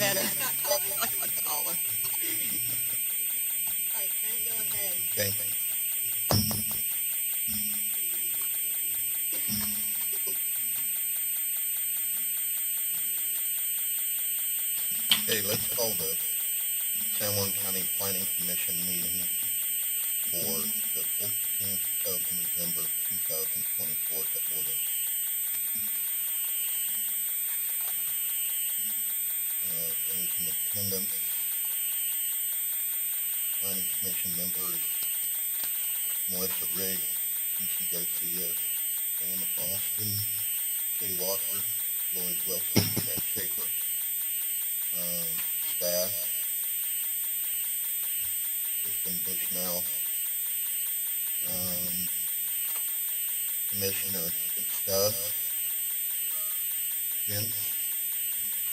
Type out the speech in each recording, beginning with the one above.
Yeah, that's not taller. That's not taller. All right, Trent, go ahead. Okay. Okay, let's call the San Juan County Planning Commission meeting for the 14th of November 2024 to order. Those in attendance, Planning Commission members, Melissa Rigg, T.C. Garcia, Anna Boston, Kay Walker, Lloyd Wilson, Chad Schaefer, staff, Kristen Bushnell, Commissioner Stubbs, Vince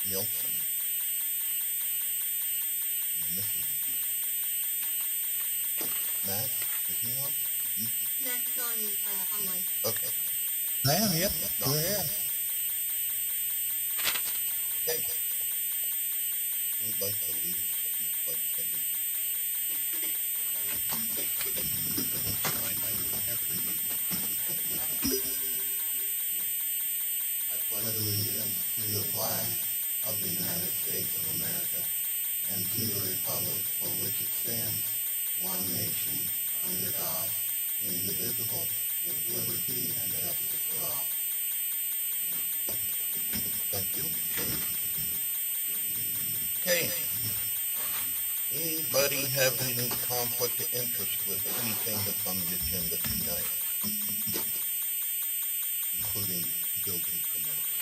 Nielsen. Am I missing? Matt, is he on? Matt's on, online. Okay. I am, yep, we're here. Okay. Who'd like to lead us in the pledge of allegiance? I pledge allegiance to the flag of the United States of America and to the republic for which it stands, one nation, under God, indivisible, with liberty and justice for all. Thank you. Okay. Anybody have any conflict of interest with anything that's on the agenda tonight? Including building permits.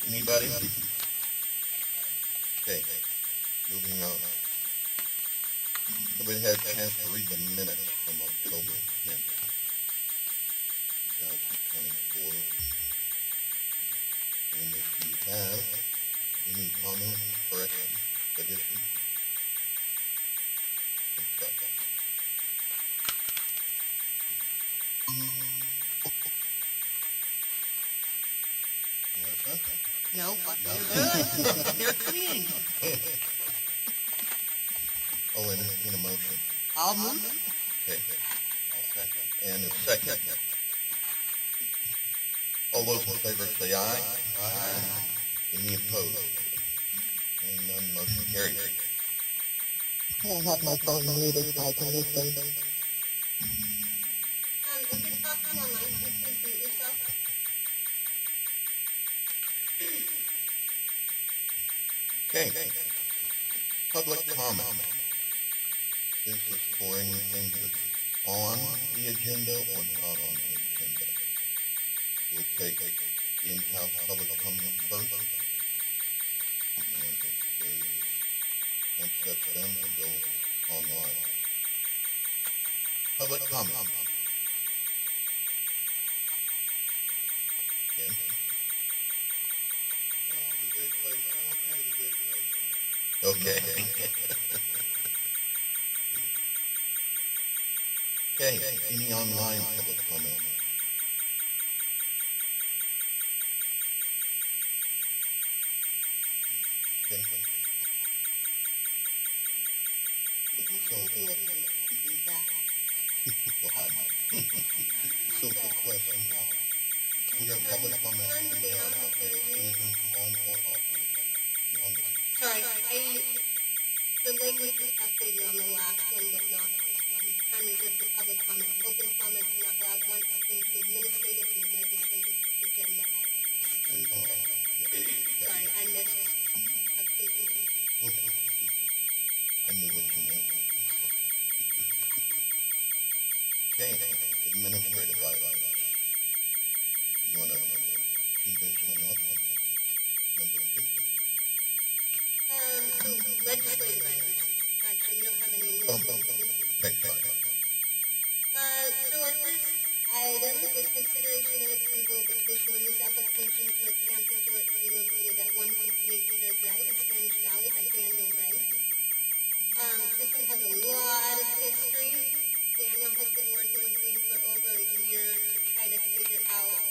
Anybody? Okay, moving on. Everybody had a chance to read the minutes from October 10th, 2024. And if you have any comments, corrections, additions, subtractions. No, but they're good. They're clean. Oh, and in a motion. I'll move. Okay. I'll second. And a second. All those in favor say aye. Aye. Any opposed? Hearing none, motion carried. I have my phone muted, so I can listen. If you're talking online, please mute yourself. Okay. Public comment. This is for anything that's on the agenda or not on the agenda. We'll take in-house public comment first. And once that's done, we'll go online. Public comment. Okay. Okay. Okay, any online public comment? Okay. So quick question. We have public comment on the anything on or off the Sorry, the language was updated on the last one, but not this one. Time reserved for public comments. Open comments are not allowed once into administrative and legislative agenda items. Sorry, I missed updating. I knew what you meant. Okay, administrative items. You want to see this one up? Number 2. So legislative items. So you don't have any Oh, administrative. okay, sorry. So our first item is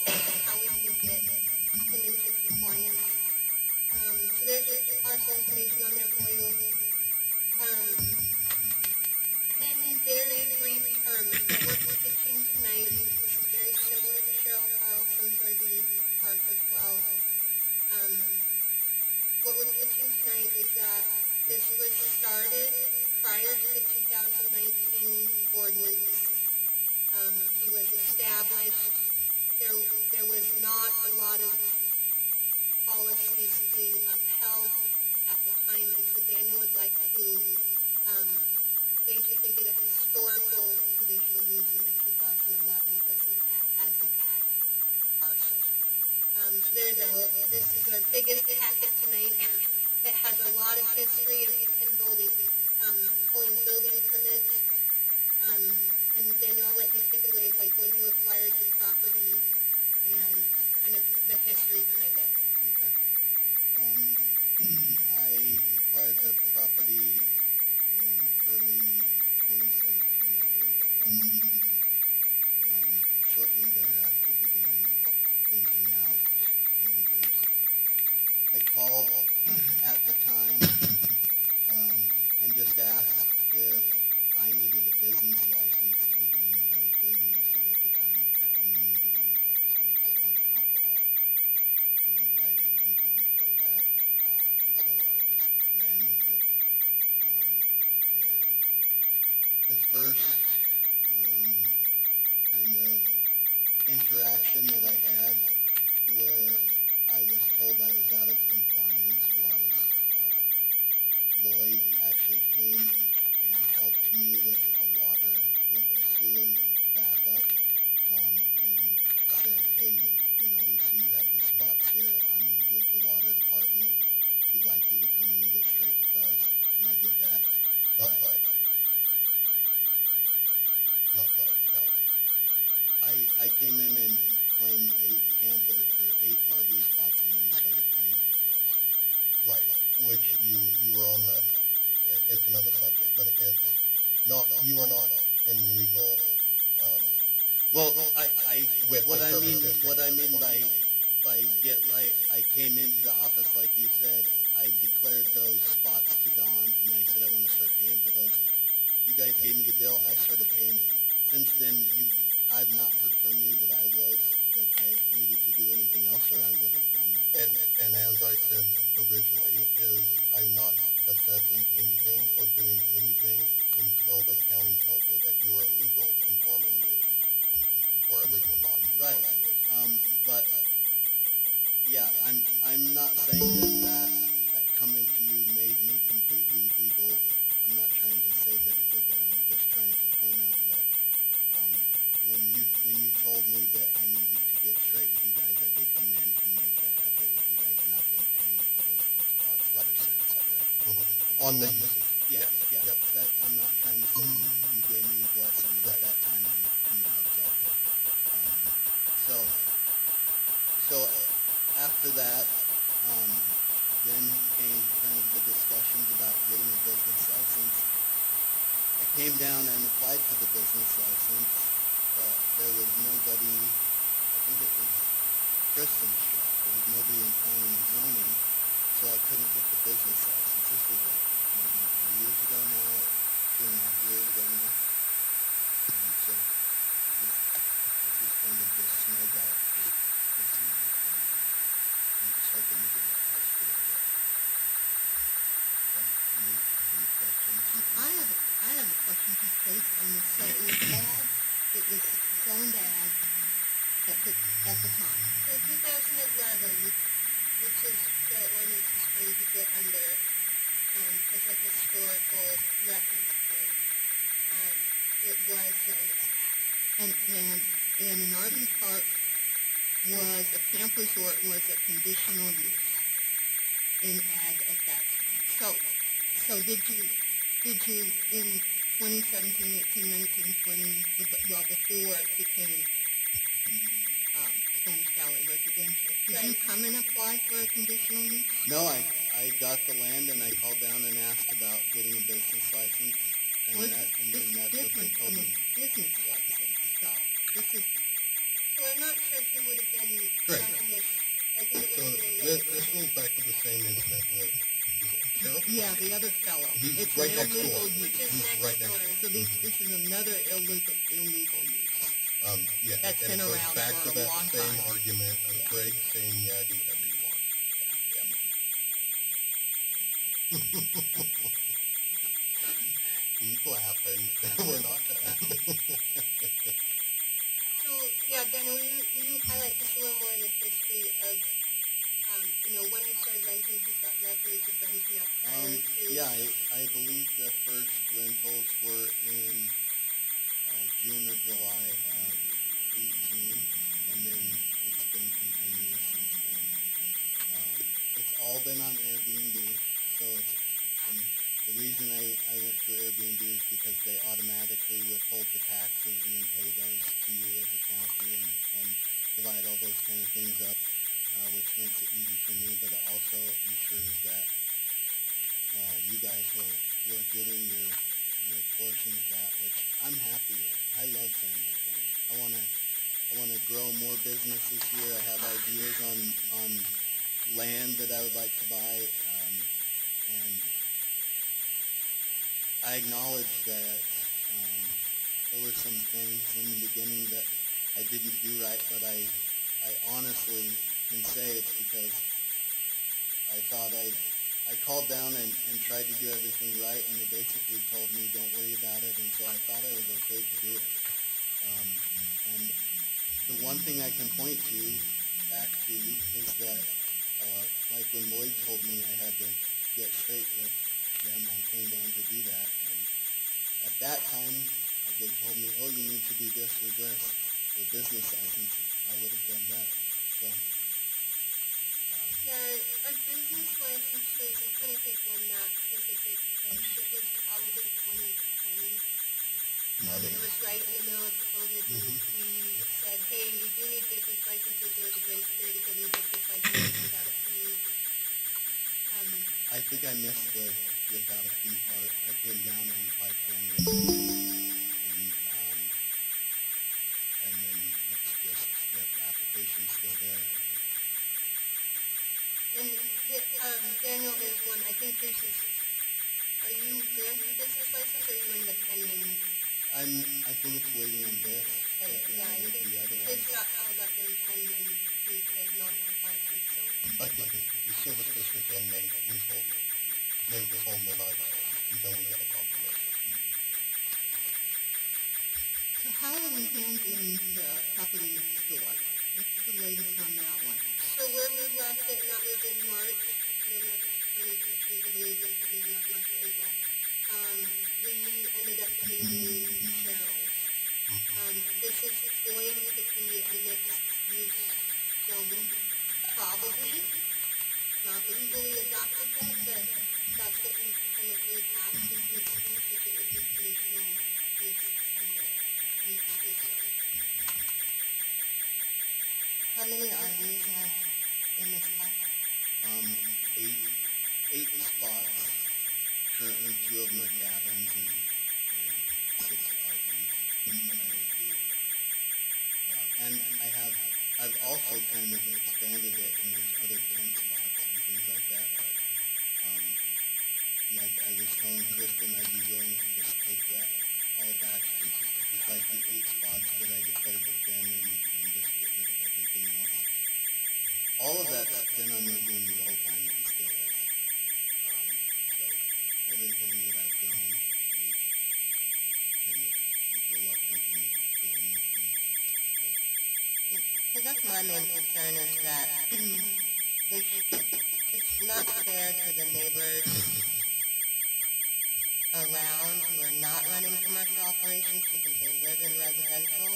about how we can get them into compliance. So there's a parcel information on there for you. In very brief terms, what we're pitching tonight, this is very similar to Cheryl Carlson's RV park as well. What we're pitching tonight is that this was started prior to the 2019 ordinance. He was established. There was not a lot of policies being upheld at the time, and so Daniel would like to basically get a historical conditional use in the 2011 as an ag parcel. So this is our biggest packet tonight. It has a lot of history of him pulling building permits. And Daniel, I'll let you take it away, like when you acquired the property and kind of the history behind it. Okay. I acquired the property in early 2017, I believe it was. Shortly thereafter began renting out campers. I called at the time and just asked if I needed a business license to be doing what I was doing, and they said at the time I only needed one if I was going to be selling alcohol, that I didn't need one for that, and so I just ran with it. And the first kind of interaction that I had where I was told I was out of compliance was Lloyd actually came and helped me with a sewer backup, and said, hey, we see you have these spots here. I'm with the water department. We'd like you to come in and get straight with us. And I did that. Not quite. Not quite, no. I came in and claimed 8 RV spots and then started paying for those. Right, which you were on it's another subject, but it's not, you are not in legal, Well, With what the I mean, service district what I mean point. by get right, I came into the office like you said. I declared those spots to Dawn, and I said I want to start paying for those. You guys gave me the bill. I started paying it. Since then, I've not heard from you that I needed to do anything else, or I would have done that. and as I said originally, is I'm not assessing anything or doing anything until the county tells me that you are a legal conforming use, or a legal Right. non-conforming use. But yeah, I'm not saying that coming to you made me completely legal. I'm not trying to say that it did that. I'm just trying to point out that when you told me that I needed to get straight with you guys, I did come in and make that effort with you guys, and I've been paying for those spots ever since. Correct? On the usage. Yeah. Yep. That, I'm not trying to say you gave me a blessing at that time, and now it's all good. So after that, then came kind of the discussions about getting a business license. I came down and applied for the business license, but there was nobody, I think it was Kristen's shop, there was nobody in planning and zoning, so I couldn't get the business license. This was like maybe 3 years ago now, or 2.5 years ago now. And so this is kind of just snowballed for this amount of time. I'm just hoping to get it all squared away. Any questions? I have a question just based on this. So it was zoned ag at the time. So 2011, which is the ordinance is trying to get under as a historical reference point, it was zoned as ag. And an RV park was a camp resort was a conditional use in ag at that time. So did you in 2017, 18, 19, 20, well before it became Spanish Valley residential, did you come and apply for a conditional use? No, I got the land and I called down and asked about getting a business license, and Well, then this is that's what they different told from a me. business license, so this is So I'm not sure who would Yeah, the other fellow. He's It's right an next door. illegal use. Which is He's next right next door. So this is another illegal use. Yeah, That's and been it goes around back for to a that long same time. argument of Yeah. Greg saying, yeah, do whatever you want. Keep laughing. We're not done. So, yeah, Daniel, will you highlight just a little more of the history of, when you started renting, who's got records of renting out prior to? Yeah, I believe the first rentals were in June or July of 18, and then it's been continuous since then. It's all been on Airbnb, so and the reason I went for Airbnb is because they automatically withhold the taxes and then pay those to you as a county and divide all those kind of things up, which makes it easy for me, but it also ensures that you guys were getting your portion of that, which I'm happy with. I love San Martin County. I wanna grow more businesses here. I have ideas on land that I would like to buy, and I acknowledge that there were some things in the beginning that I didn't do right, but I honestly can say it's because I thought I called down and tried to do everything right, and they basically told me, don't worry about it, and so I thought I was okay to do it. And the one thing I can point to, back to, is that, like when Lloyd told me I had to get straight with them, I came down to do that, and at that time, they told me, oh, you need to do this or this, for business license, I would have done that, so. Yeah, our business licenses, I'm trying to think when that was a big push. It was probably 2020. It was right in the middle of COVID when we said, hey, we do need business licenses. There was a grace period of getting business licenses without a fee. I think I missed the without a fee part. I came down and applied for them recently, and then it's just the application's still there. And Daniel is one, I think this is, are you granted business license or are you in the pending? I think it's waiting on this, but Yeah, I with think the other his ones. got held up in pending due to non-compliance with zoning. I think the service district and Nate was holding. Nate was holding and I was holding until we got a confirmation. So how are we handling the property next door? What's the latest on that one? So where we left it, and that was in March, the next 2015, I believe this would be in March or April. We ended up changing Cheryl's. This is going to be a mixed use zone, probably. Not legally adopted yet, but that's what we kind of rehashed is mixed use, which it would be conditional use under mixed use zone. How many RVs are in this park? 8 spots. Currently 2 of them are cabins and 6 RVs that I would do. And I've also kind of expanded it, and there's other tent spots and things like that, but like I was telling Kristen, I'd be willing to just take that all back to like the 8 spots that I declared with them and just get rid of everything else. All of that's been on Airbnb the whole time and still is. So everything that I've grown, we kind of reluctantly grown with me. Because that's my main concern is that it's not fair to the neighbors around who are not running commercial operations because they live in residential.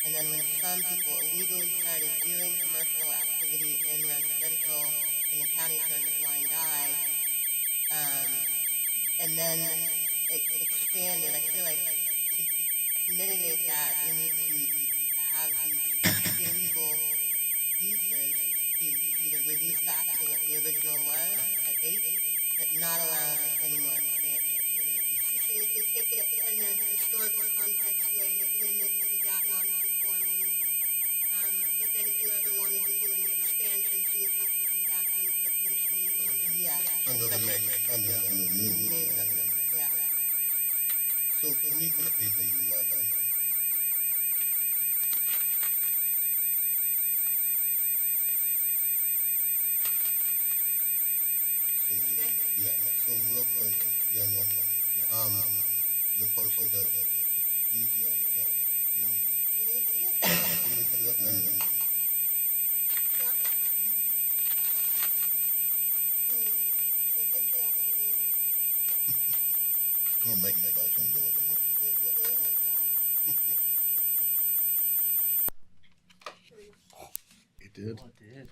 And then when some people illegally started doing commercial activity in residential and the county turned a blind eye, and then it expanded, I feel like to mitigate that, we need to have these illegal uses be either reduced back to what the original was at 8, but not allow any more expansion. And if we take it in a historical context way, it mimics to that non-conforming. But then if you ever wanted to do any expansions, you would have to come back back on for conditional use on the Yeah. Under the mix, under the New subdivision, yeah. So can we go to page 11? So, yeah, so real quick, Daniel, the parcel that, can you see that? No. Can you see it? Can we put it up there? Yeah. I think they actually, Don't make me about some go with it. doing it though? It did. Oh, it did.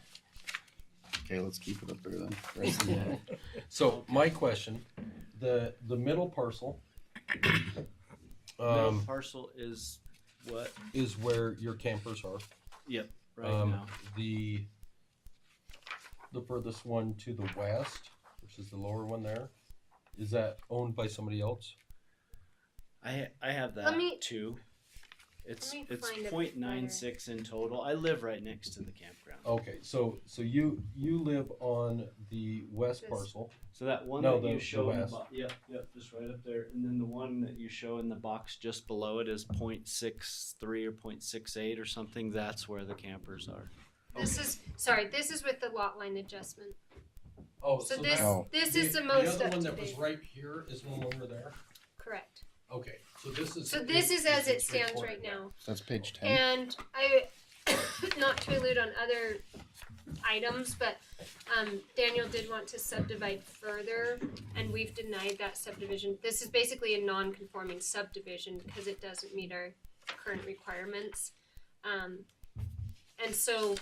Okay, let's keep it up there then. So my question, the middle parcel, Middle parcel is what? is where your campers are. Yep, right now. The furthest one to the west, which is the lower one there, is that owned by somebody else? I have that Let me- too. It's let me find it 0.96 in total. I live right next to the campground. Okay, so you live on the west This- parcel. So that one No, that the you show in the west. box, yep, just right up there, and then the one that you show in the box just below it is 0.63 or 0.68 or something. That's where the campers are. This is this is with the lot line adjustment. Oh, So so this that, Oh. this the, is the the most other up one to that was date. right here is no longer there. Correct. Okay, so this is. So this is as it it's stands recorded right now. That's page 10. And I, not to allude on other items, but Daniel did want to subdivide further, and we've denied that subdivision. This is basically a non-conforming subdivision because it doesn't meet our current requirements. And so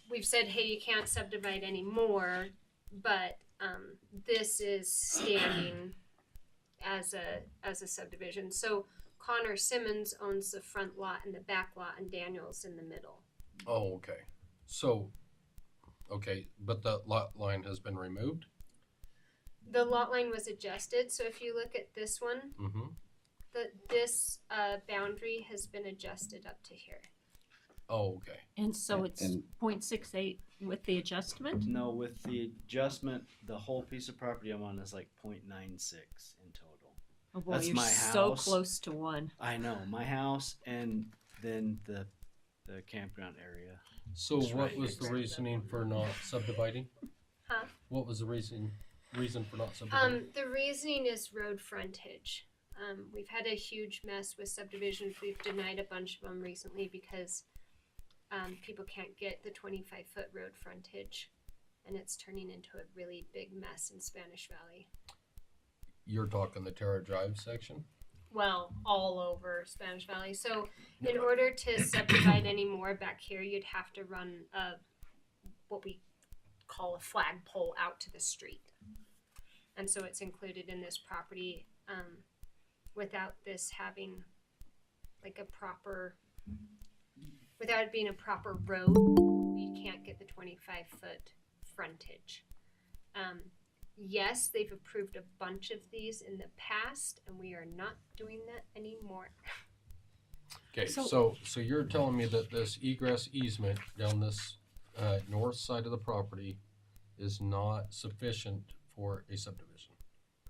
we've said, hey, you can't subdivide anymore, but this is standing as a subdivision. So Connor Simmons owns the front lot and the back lot, and Daniel's in the middle. Oh, okay. So, okay, but the lot line has been removed? The lot line was adjusted, so if you look at this one, Mm-hmm. this boundary has been adjusted up to here. Oh, okay. And so it's And- 0.68 with the adjustment? No, with the adjustment, the whole piece of property I'm on is like 0.96 in total. Oh boy, That's you're my so house. close to one. I know, my house and then the campground area. So That's what right. was the reasoning for not subdividing? Huh? What was the reason for not subdividing? The reasoning is road frontage. We've had a huge mess with subdivisions. We've denied a bunch of them recently because people can't get the 25-foot road frontage, and it's turning into a really big mess in Spanish Valley. You're talking the Terra Drive section? Well, all over Spanish Valley. So in order to subdivide any more back here, you'd have to run what we call a flagpole out to the street. And so it's included in this property without this having like a proper, without it being a proper road, you can't get the 25-foot frontage. Yes, they've approved a bunch of these in the past, and we are not doing that anymore. Okay, So- so you're telling me that this egress easement down this north side of the property is not sufficient for a subdivision?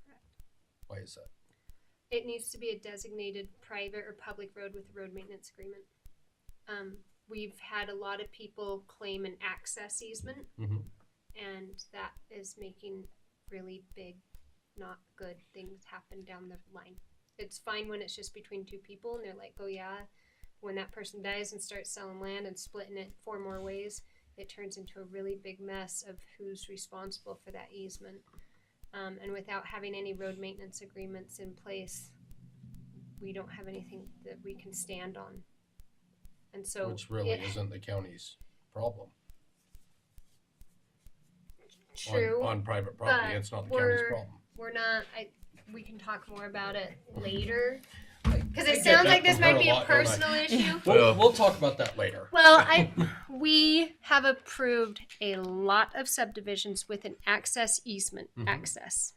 Correct. Why is that? It needs to be a designated private or public road with a road maintenance agreement. We've had a lot of people claim an access easement, Mhm. and that is making really big, not good things happen down the line. It's fine when it's just between two people and they're like, oh yeah, when that person dies and starts selling land and splitting it 4 more ways, it turns into a really big mess of who's responsible for that easement. And without having any road maintenance agreements in place, we don't have anything that we can stand on. And so Which really it- isn't the county's problem. true. On private property, but it's not the county's we're- problem. We're not. We can talk more about it later because I it get sounds that like this from her might a be a lot, don't I? personal issue. We'll talk about that later. Well, we have approved a lot of subdivisions with an access easement access,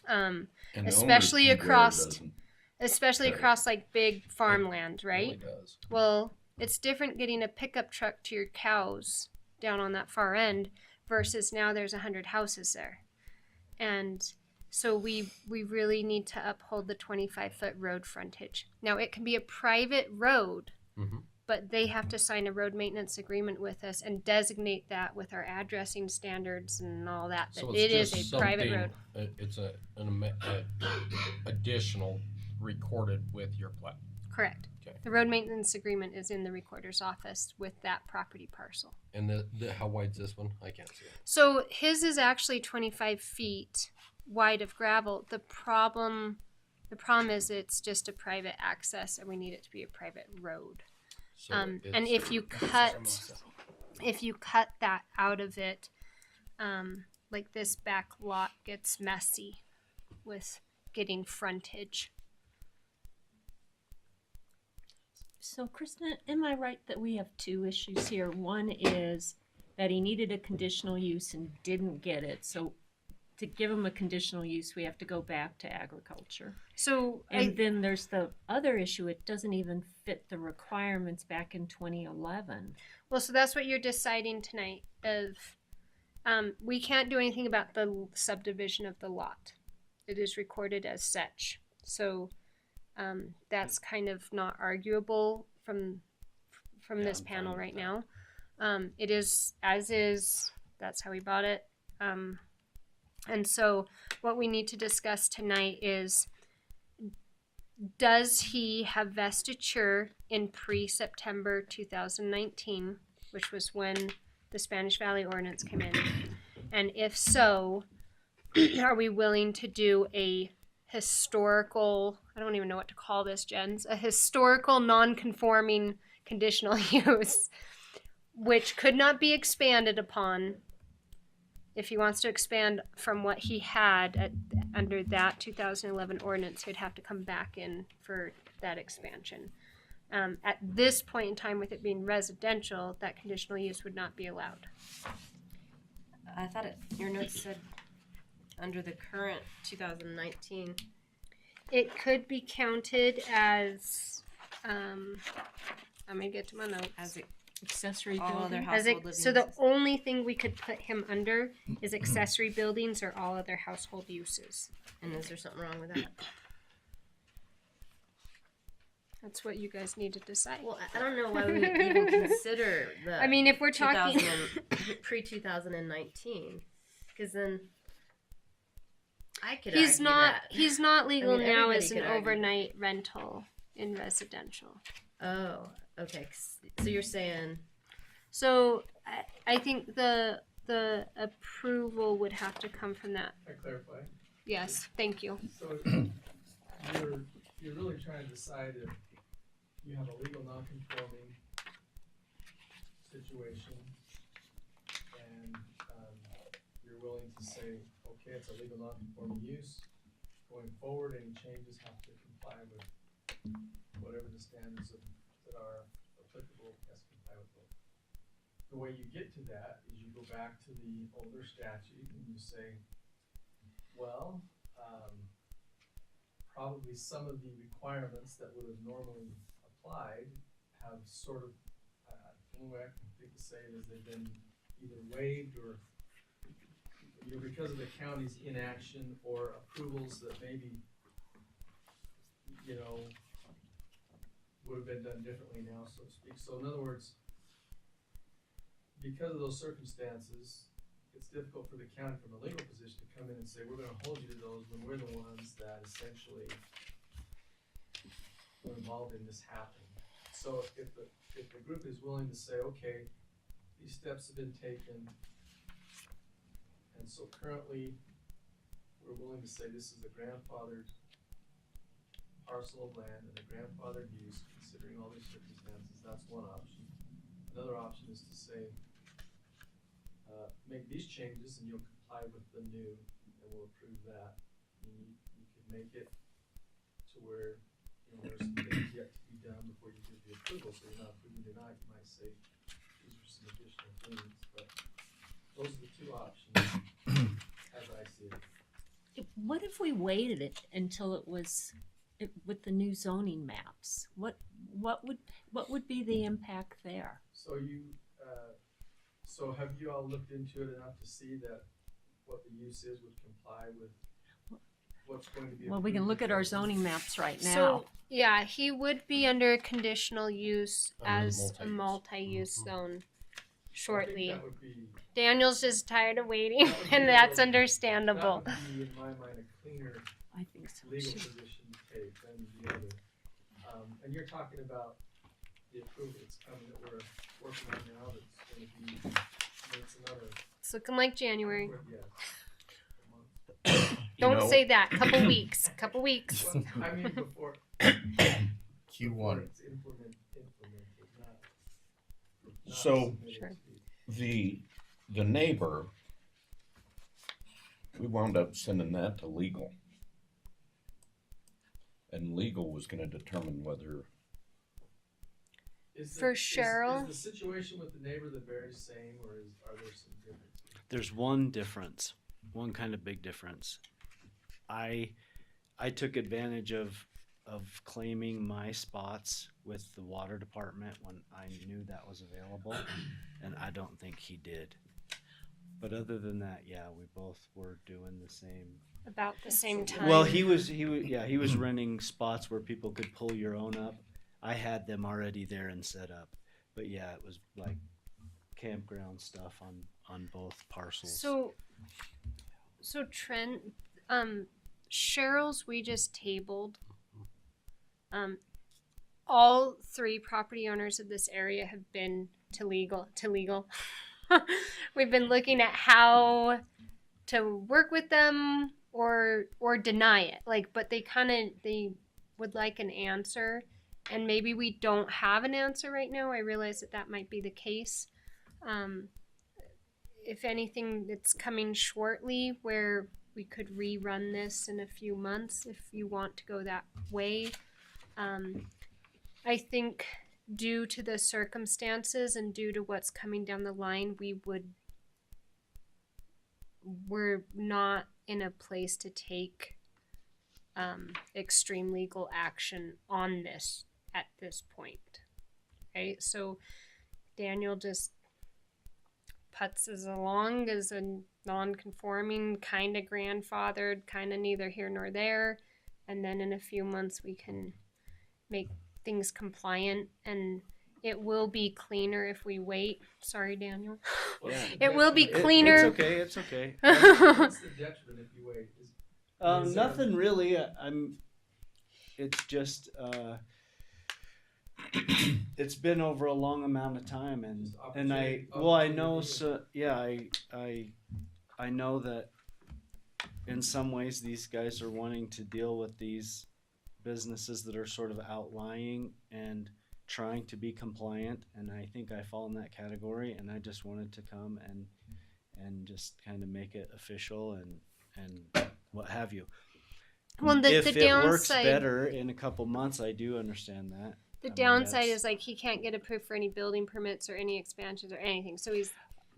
And the owner's especially deed there across doesn't. especially Right. across like big farmland, It right? really does. Well, it's different getting a pickup truck to your cows down on that far end versus now there's 100 houses there. And so we really need to uphold the 25-foot road frontage. Now, it can be a private road, Mhm. but they have to sign a road maintenance agreement with us and designate that with our addressing standards and all that. So That it's it is just a private something, road. it's a additional recorded with your plat. Correct. Okay. The road maintenance agreement is in the recorder's office with that property parcel. And how wide's this one? I can't see it. So his is actually 25 feet wide of gravel. The problem is it's just a private access, and we need it to be a private road. So And it's- if you cut that out of it, like this back lot gets messy with getting frontage. So, Kristen, am I right that we have two issues here? One is that he needed a conditional use and didn't get it. So, to give him a conditional use, we have to go back to agriculture. So And then there's the other issue. It doesn't even fit the requirements back in 2011. well, so that's what you're deciding tonight. We can't do anything about the subdivision of the lot. It is recorded as such. So that's kind of not arguable from this I'm fine panel with right that. now. It is as is. That's how we bought it. And so what we need to discuss tonight is, does he have vestiture in pre-September 2019, which was when the Spanish Valley Ordinance came in? And if so, are we willing to do a historical, I don't even know what to call this, Jens, a historical non-conforming conditional use, which could not be expanded upon. If he wants to expand from what he had under that 2011 ordinance, he'd have to come back in for that expansion. At this point in time, with it being residential, that conditional use would not be allowed. I thought your notes said under the current 2019. It could be counted as, I'm gonna get to my notes. As Accessory all other building. As household it, so the living uses. only thing we could put him under is accessory buildings or all other household uses. And is there something wrong with that? That's what you guys need to decide. Well, I don't know why we even consider the. I mean, if we're talking, pre-2019, because then I could. he's argue not that. he's not legal I mean, now everybody as an could argue overnight rental in residential. Oh, okay. So you're saying So I think the approval would have to come from that. Can I clarify? Yes, thank you. So you're really trying to decide if you have a legal non-conforming situation and you're willing to say, okay, it's a legal non-conforming use. Going forward, any changes have to comply with whatever the standards that are applicable has to comply with those. The way you get to that is you go back to the older statute and you say, well, probably some of the requirements that would have normally applied have sort of, the only way I can think to say it is they've been either waived or, because of the county's inaction or approvals that maybe, would have been done differently now, so to speak. So in other words, because of those circumstances, it's difficult for the county from a legal position to come in and say, we're gonna hold you to those when we're the ones that essentially were involved in this happening. So if the group is willing to say, okay, these steps have been taken, and so currently we're willing to say this is a grandfathered parcel of land and a grandfathered use, considering all these circumstances, that's one option. Another option is to say, make these changes and you'll comply with the new, and we'll approve that. And you could make it to where, there's some things yet to be done before you give the approval, so you're not approving it tonight. You might say, these are some additional things, but those are the two options, as I see it. What if we waited it until it was with the new zoning maps? What would be the impact there? So you, So have you all looked into it enough to see that what the use is would comply with what's going to be? Well, we can approved look at our because- zoning maps right now. So yeah, he would be under conditional use Under as a multi-use. multi-use Mhm. zone I think shortly. that would be, Daniel's just tired of waiting, That would be and that's the- understandable. that would be, in my mind, a cleaner I think so. legal too. position to take than the other. And you're talking about the approval that's coming that we're working on now that's gonna be, it's another, It's looking like January. yeah. Don't say that. Couple weeks. Couple weeks. Well, I mean, before Q1. it's implemented, not So- submitted Sure. to be- The neighbor, we wound up sending that to legal. And legal was gonna determine whether, Is For is Cheryl? the situation with the neighbor the very same, or are there some differences? There's one difference, one kind of big difference. I took advantage of claiming my spots with the water department when I knew that was available, and I don't think he did. But other than that, yeah, we both were doing the same. About the same time. Well, he was renting spots where people could pull your own up. I had them already there and set up, but yeah, it was like campground stuff on both parcels. So Trent, Cheryl's we just tabled. All three property owners of this area have been to legal. We've been looking at how to work with them or deny it. But they would like an answer, and maybe we don't have an answer right now. I realize that might be the case. If anything, it's coming shortly where we could rerun this in a few months if you want to go that way. I think due to the circumstances and due to what's coming down the line, we're not in a place to take extreme legal action on this at this point. Okay, so Daniel just putzes along as a non-conforming, kind of grandfathered, kind of neither here nor there, and then in a few months we can make things compliant, and it will be cleaner if we wait. Sorry, Daniel. Yeah. It will be cleaner. It's okay. What's the detriment if you wait? Is there- Nothing really. It's just it's been over a long amount of time, and Just I opportunity know deal. so yeah I know that in some ways these guys are wanting to deal with these businesses that are sort of outlying and trying to be compliant, and I think I fall in that category, and I just wanted to come and just kind of make it official and what have you. Well, If the it works downside, better in a couple months, I do understand that. the I mean, downside that's- is like he can't get approved for any building permits or any expansions or anything. So he's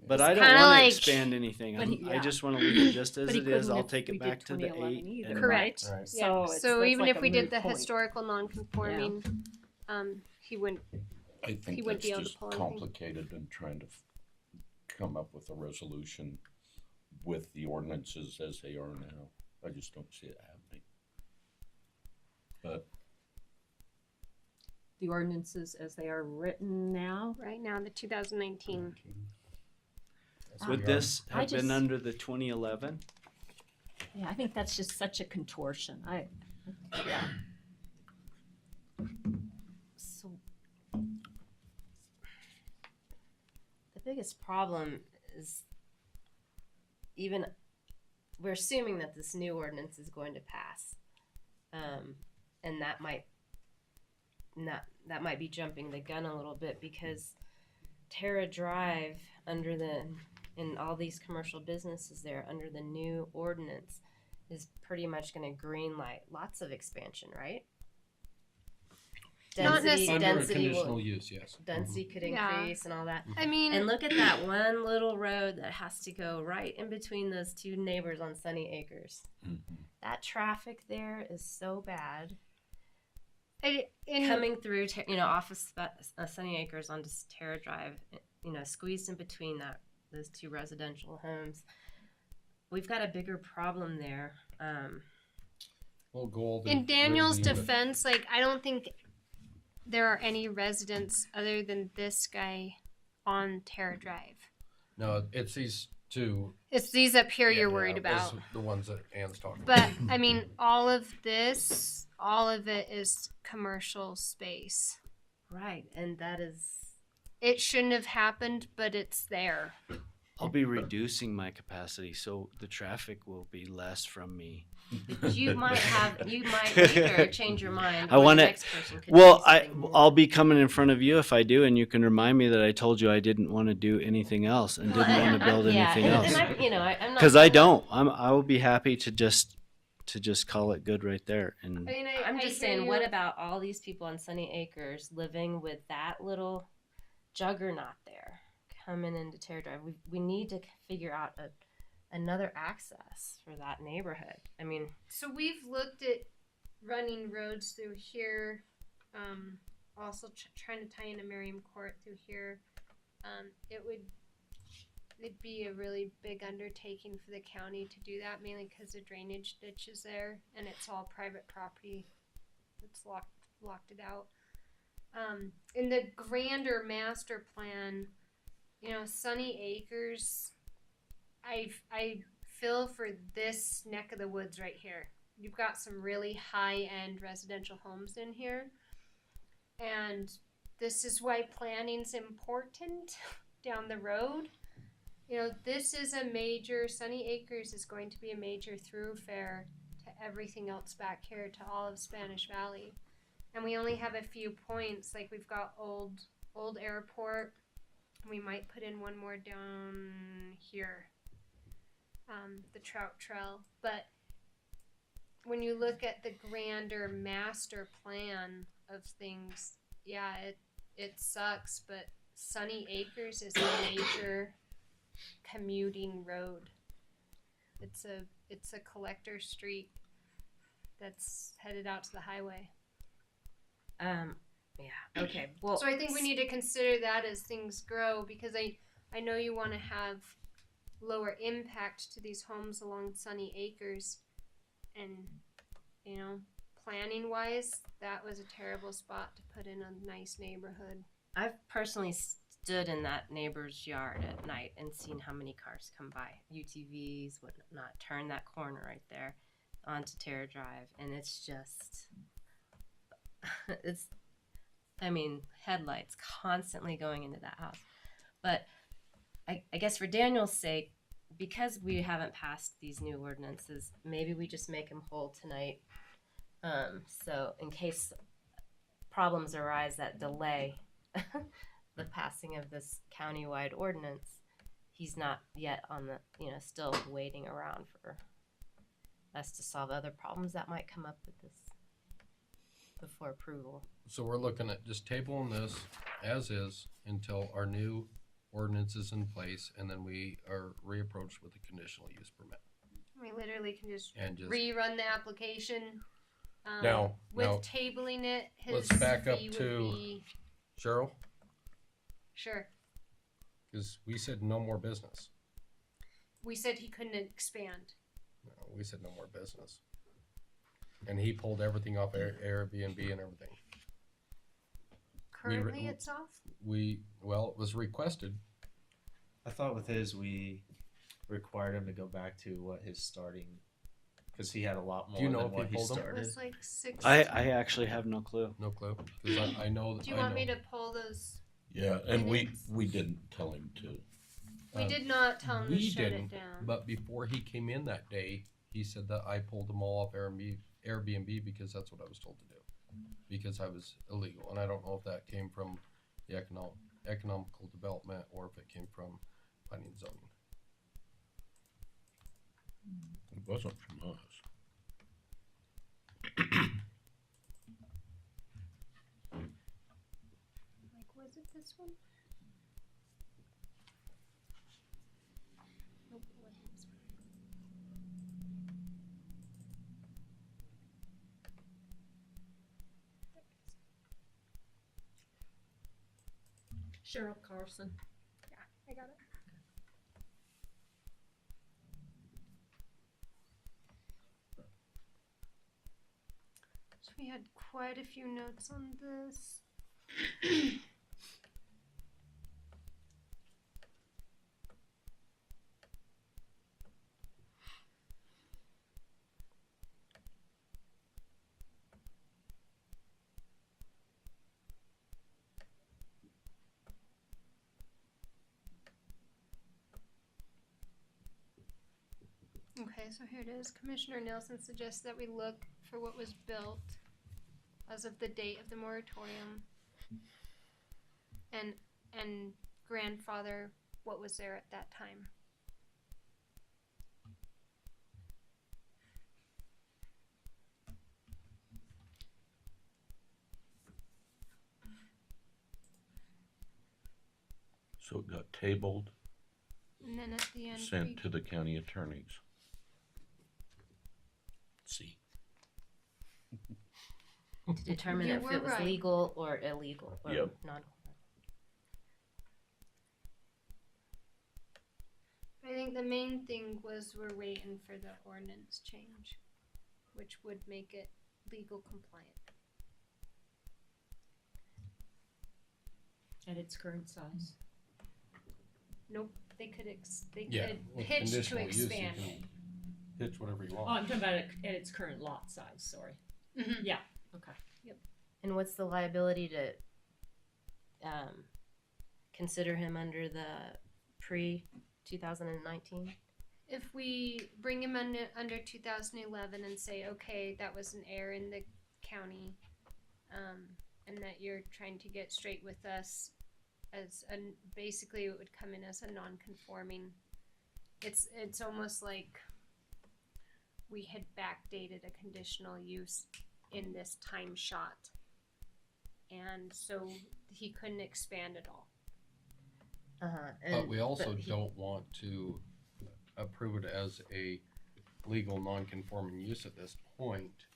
But It's I don't kinda want to like- expand anything. But he- I yeah. just want to leave it just as But he it is. couldn't I'll if take we it did back to the 2011 8. either, and- correct. Right. So, So that's even like if a we did moot the point. historical non-conforming, he wouldn't. I He think wouldn't that's be able to just pull anything. complicated and trying to come up with a resolution with the ordinances as they are now. I just don't see it happening. But The ordinances as they are written now. Right now, the 2019. Would this I have been just- under the 2011? Yeah, I think that's just such a contortion. Yeah. So the biggest problem is even we're assuming that this new ordinance is going to pass, and that might be jumping the gun a little bit because Terra Drive in all these commercial businesses there under the new ordinance is pretty much going to green light lots of expansion, right? Not Density, Under a density conditional will, use, yes. density could Yeah. increase and all that. I mean, And look at that one little road that has to go right in between those two neighbors on Sunny Acres. That traffic there is so bad. Coming through, off of Sunny Acres onto Terra Drive, squeezed in between those two residential homes. We've got a bigger problem there. Well, Gold. In Daniel's Ridley, defense, like, I don't think there are any residents other than this guy on Terra Drive. No, it's these two. It's these up here you're worried Yeah, about. is the ones that Ann's talking But about. I mean, all of it is commercial space. Right, and that is It shouldn't have happened, but it's there. I'll be reducing my capacity, so the traffic will be less from me. you might later change your mind. I or the want to. next person could Well, do something more. I'll be coming in front of you if I do, and you can remind me that I told you I didn't want to do anything else and didn't want to build anything else. And I'm not. Because I don't. I will be happy to just call it good right there. And I mean, I'm I just hear saying, you. what about all these people on Sunny Acres living with that little juggernaut there coming into Terra Drive? We need to figure out another access for that neighborhood. I mean, So we've looked at running roads through here, also trying to tie into Merriam Court through here. It'd be a really big undertaking for the county to do that, mainly because the drainage ditch is there and it's all private property. It's locked it out. In the grander master plan, Sunny Acres, I feel for this neck of the woods right here. You've got some really high-end residential homes in here, and this is why planning's important down the road. This is a major, Sunny Acres is going to be a major thoroughfare to everything else back here, to all of Spanish Valley. And we only have a few points, like we've got old airport. We might put in one more down here, the Trout Trail. But when you look at the grander master plan of things, yeah, it sucks, but Sunny Acres is a major commuting road. It's a collector street that's headed out to the highway. yeah, okay. Well, So I think we need to consider that as things grow, because I know you want to have lower impact to these homes along Sunny Acres, and planning wise, that was a terrible spot to put in a nice neighborhood. I've personally stood in that neighbor's yard at night and seen how many cars come by, UTVs, whatnot, turn that corner right there onto Terra Drive, and it's just, headlights constantly going into that house. But I guess for Daniel's sake, because we haven't passed these new ordinances, maybe we just make him whole tonight. So in case problems arise that delay the passing of this countywide ordinance, he's not yet on the, still waiting around for us to solve other problems that might come up with this before approval. So we're looking at just tabling this as is until our new ordinance is in place, and then we are reapproached with a conditional use permit. We literally can just And just rerun the application. Now- with now, tabling it, his let's back up fee would to- be, Cheryl, sure. because we said no more business. We said he couldn't expand. No, we said no more business. And he pulled everything off Airbnb and everything. Currently, it's off. It was requested. I thought with his, we required him to go back to what his starting, because he had a lot more Do you know than if what he he pulled them? It started. was like 6. I actually have no clue. No clue, because I know. Do you want me to pull those? Yeah, and Minutes? we didn't tell him to. We did not tell him to We shut didn't, it down. but before he came in that day, he said that I pulled them all off Airbnb because that's what I was told to do, because I was illegal, and I don't know if that came from the economical development or if it came from planning and zoning. It wasn't from us. Like, was it this one? Nope, it wasn't this one. Cheryl Carlson. got it. So we had quite a few notes on this. Okay, so here it is. Commissioner Nelson suggests that we look for what was built as of the date of the moratorium and grandfather what was there at that time. So it got tabled, And then at the end, sent to the county attorneys. See. To determine You if were it was right. legal or illegal or Yep. non. I think the main thing was we're waiting for the ordinance change, which would make it legal compliant. At its current size. Nope, they could Yeah, with pitch to conditional use, you expand can it. pitch whatever you Oh, want. I'm talking about it at its current lot size, sorry. Mhm. Yeah, okay. And what's the liability to consider him under the pre-2019? If we bring him under 2011 and say, okay, that was an error in the county, and that you're trying to get straight with us, basically it would come in as a non-conforming. It's almost like we had backdated a conditional use in this time shot, and so he couldn't expand at all. But we also don't want to approve it as a legal non-conforming use at this point.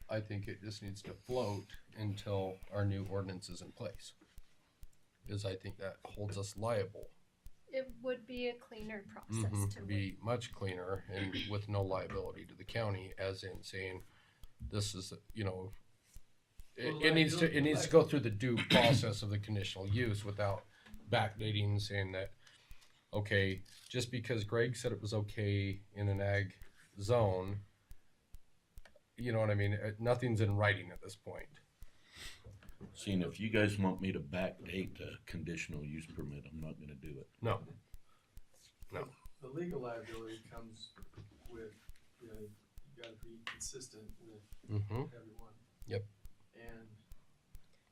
I think it just needs to float until our new ordinance is in place. Because I think that holds us liable. It would be a cleaner process to Be much cleaner and with no liability to the county, as in saying, this is, it needs to go through the due process of the conditional use without backdating, saying that, okay, just because Greg said it was okay in an ag zone, you know what I mean? Nothing's in writing at this point. Seeing if you guys want me to backdate the conditional use permit, I'm not gonna do it. No. The legal liability comes with, you gotta be consistent with everyone. Yep. And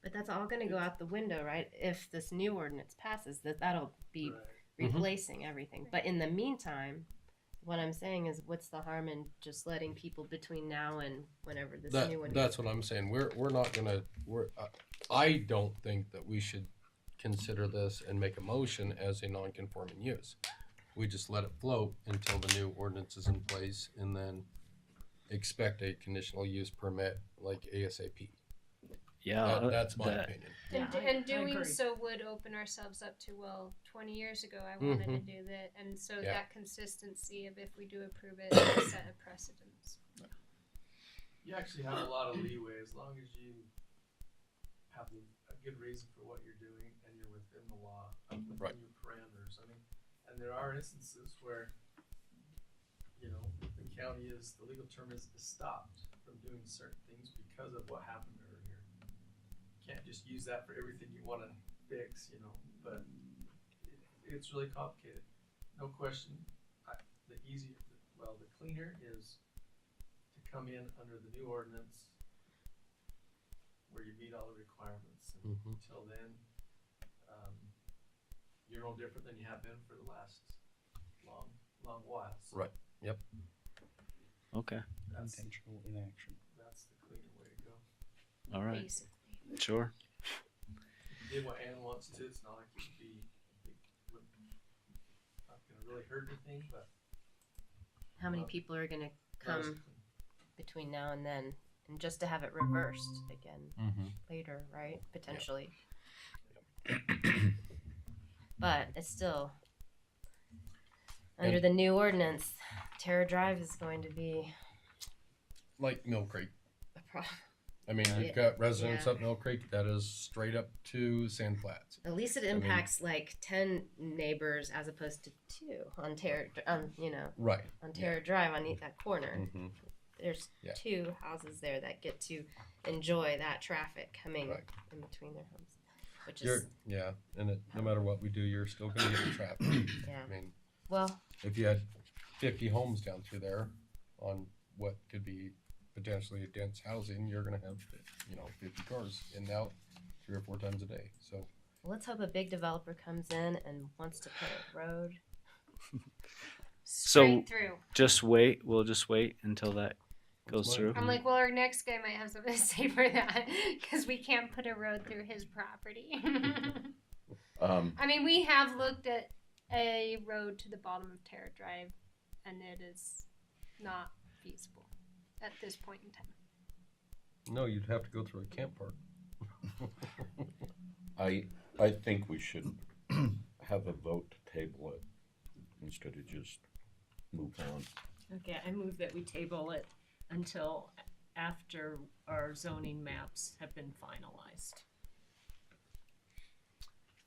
But that's all going to go out the window, right? If this new ordinance passes, that'll be right. replacing everything. But in the meantime, what I'm saying is, what's the harm in just letting people between now and whenever this new one? That's what I'm saying. We're not gonna. I don't think that we should consider this and make a motion as a non-conforming use. We just let it float until the new ordinance is in place, and then expect a conditional use permit like ASAP. Yeah, That's my opinion. And I doing agree. so would open ourselves up to, 20 years ago I wanted to do that, and so Yeah. that consistency of if we do approve it, we set a precedence. You actually have a lot of leeway as long as you have a good reason for what you're doing and you're within the law, within Right. your parameters. I mean, and there are instances where, the county the legal term is stopped from doing certain things because of what happened earlier. You can't just use that for everything you want to fix, but it's really complicated. No question. The cleaner is to come in under the new ordinance where you meet all the requirements. And until then, you're no different than you have been for the last long while. So Right. Yep. Okay. that's Intentional inaction. the cleaner way to go. All right. Basically. Sure. If you did what Ann wants to, it's not like not gonna really hurt anything, but How many people are going to come between now and then, and just to have it reversed again later, right? Potentially. but it's still under the new ordinance. Terra Drive is going to be Like Mill Creek. a problem. I mean, you've got residents up Mill Creek that is straight up to Sand Flats. At least it impacts like 10 neighbors as opposed to 2 on Terra, Right. on Terra Drive on that corner. Mm-hmm. There's 2 houses there that get to enjoy that traffic coming in between their homes, which is and no matter what we do, you're still going to get the traffic. yeah. I mean, Well, if you had 50 homes down through there on what could be potentially dense housing, you're going to have 50 cars in and out 3 or 4 times a day. So let's hope a big developer comes in and wants to put a road So straight through. just wait. We'll just wait until that goes through. I'm like, well, our next guy might have something to say for that because we can't put a road through his property. I mean, we have looked at a road to the bottom of Terra Drive, and it is not feasible at this point in time. no, you'd have to go through a camp park. I think we should have a vote to table it instead of just move on. Okay, I move that we table it until after our zoning maps have been finalized.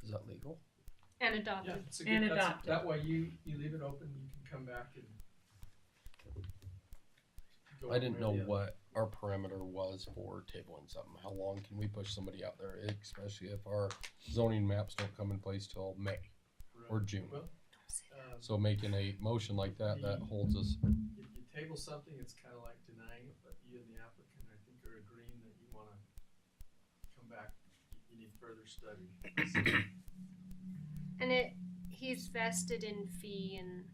Is that legal? And adopted. It's a And good, adopted. that way you leave it open, you can come back and go I didn't one know way or the other. what our parameter was for tabling something. How long can we push somebody out there, especially if our zoning maps don't come in place till May or June? Well, So making a motion like that holds us. if you table something, it's kind of like denying it, but you and the applicant, I think, are agreeing that you want to come back. You need further study. And he's vested in fee and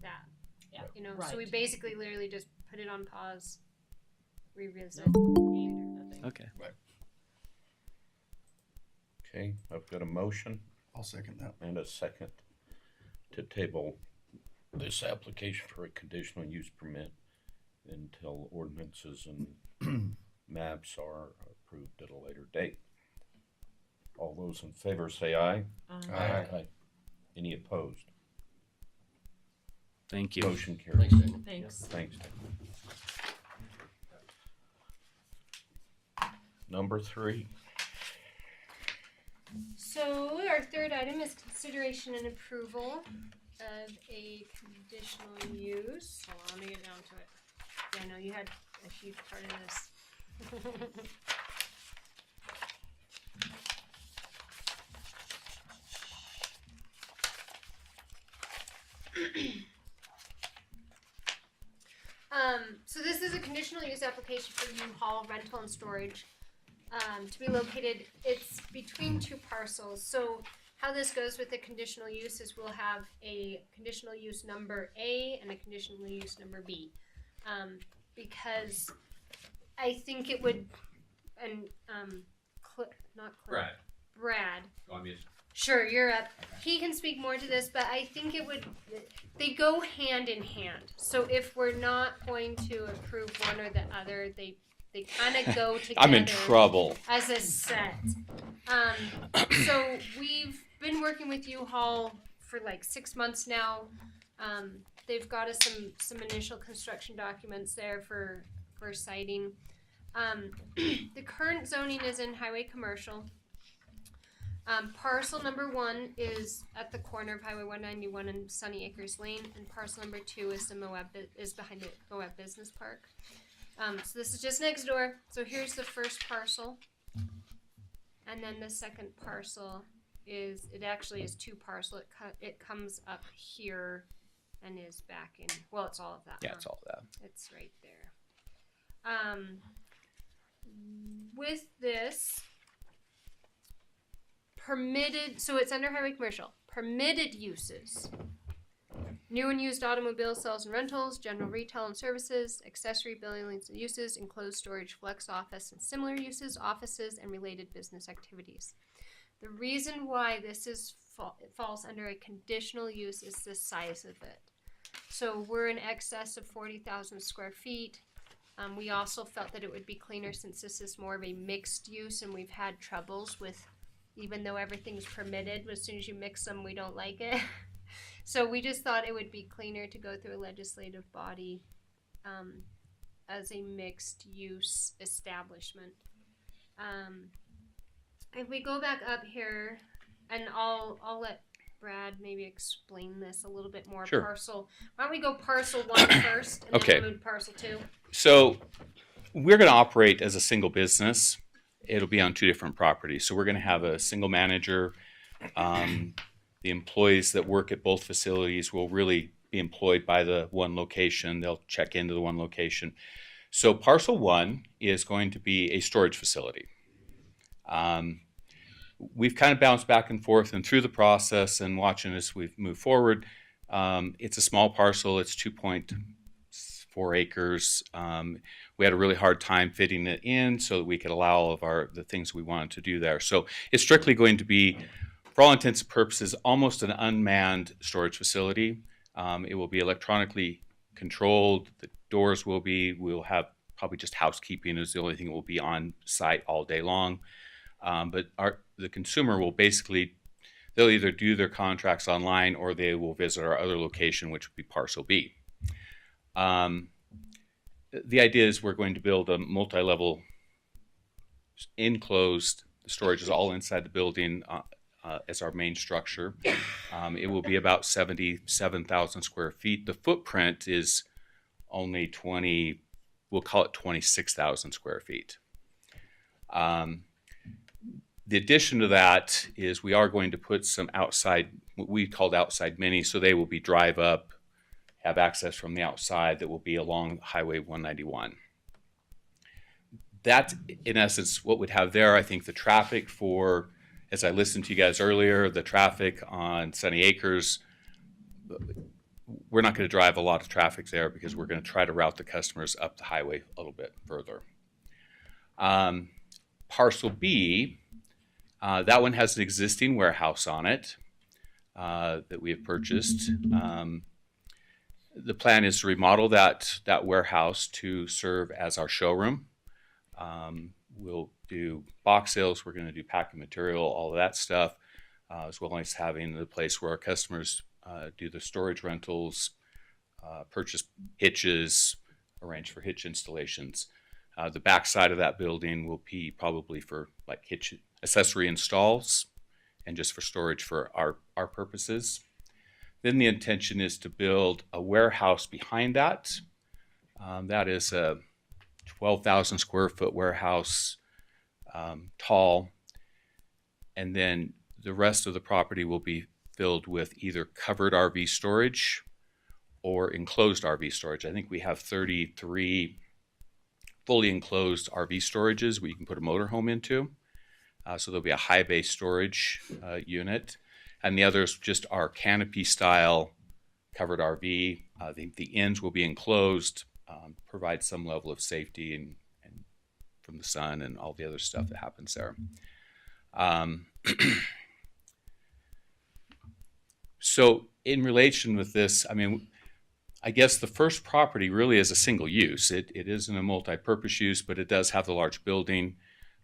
that. Yeah, So we right. basically literally just put it on pause, revisit later. Okay. Okay, I've got a motion I'll second that. and a second to table this application for a conditional use permit until ordinances and maps are approved at a later date. All those in favor say aye. Aye. Any opposed? Thank you. Motion carries. Thanks. Thanks. Number 3. So our third item is consideration and approval of a conditional use. Hold on, let me get down to it. Yeah, I know you had a huge part in this. So this is a conditional use application for U-Haul rental and storage to be located. It's between 2 parcels. So how this goes with the conditional use is we'll have a conditional use number A and a conditional use number B, because I think it would, and Brad. Sure, you're up. He can speak more to this, but I think they go hand in hand. So if we're not going to approve one or the other, they kind of go together. I'm in trouble. As a set. So we've been working with U-Haul for like 6 months now. They've got us some initial construction documents there for siting. The current zoning is in highway commercial. Parcel number 1 is at the corner of Highway 191 and Sunny Acres Lane, and parcel number 2 is is behind the Moab Business Park. So this is just next door. So here's the first parcel, and then the second parcel is 2 parcel. It comes up here and is back in. Well, it's all of that. Yeah, it's all that. It's right there. With this. Permitted, so it's under highway commercial. Permitted uses: new and used automobile sales and rentals, general retail and services, accessory buildings and uses, enclosed storage, flex office and similar uses, offices, and related business activities. The reason why this falls under a conditional use is the size of it. So we're in excess of 40,000 square feet. We also felt that it would be cleaner since this is more of a mixed use, and we've had troubles with even though everything's permitted. As soon as you mix them, we don't like it. So we just thought it would be cleaner to go through a legislative body as a mixed use establishment. If we go back up here, and I'll let Brad maybe explain this a little bit more. Sure. Parcel. Why don't we go parcel 1 first, and Okay. then we'll move to parcel 2. So we're going to operate as a single business. It'll be on 2 different properties. So we're going to have a single manager. The employees that work at both facilities will really be employed by the one location. They'll check into the one location. So parcel 1 is going to be a storage facility. We've kind of bounced back and forth and through the process and watching as we've moved forward. It's a small parcel. It's 2.4 acres. We had a really hard time fitting it in so that we could allow all of the things we wanted to do there. So it's strictly going to be, for all intents and purposes, almost an unmanned storage facility. It will be electronically controlled. The doors we'll have probably just housekeeping is the only thing that will be on site all day long. But the consumer will basically, they'll either do their contracts online or they will visit our other location, which would be parcel B. The idea is we're going to build a multi-level enclosed, the storage is all inside the building as our main structure. It will be about 77,000 square feet. The footprint is only we'll call it 26,000 square feet. The addition to that is we are going to put some outside, what we called outside minis, so they will be drive up, have access from the outside that will be along Highway 191. That's, in essence, what we'd have there. I think the traffic for, as I listened to you guys earlier, the traffic on Sunny Acres, we're not going to drive a lot of traffic there because we're going to try to route the customers up the highway a little bit further. Parcel B, that one has an existing warehouse on it that we have purchased. The plan is to remodel that warehouse to serve as our showroom. We'll do box sales. We're going to do packing material, all of that stuff, as well as having the place where our customers do the storage rentals, purchase hitches, arrange for hitch installations. The back side of that building will be probably for like hitch accessory installs and just for storage for our purposes. Then the intention is to build a warehouse behind that. That is a 12,000 square foot warehouse, tall. And then the rest of the property will be filled with either covered RV storage or enclosed RV storage. I think we have 33 fully enclosed RV storages where you can put a motorhome into. So there'll be a high bay storage unit. And the others just are canopy style covered RV. I think the ends will be enclosed, provide some level of safety and from the sun and all the other stuff that happens there. So in relation with this, I mean, I guess the first property really is a single use. It isn't a multi-purpose use, but it does have the large building.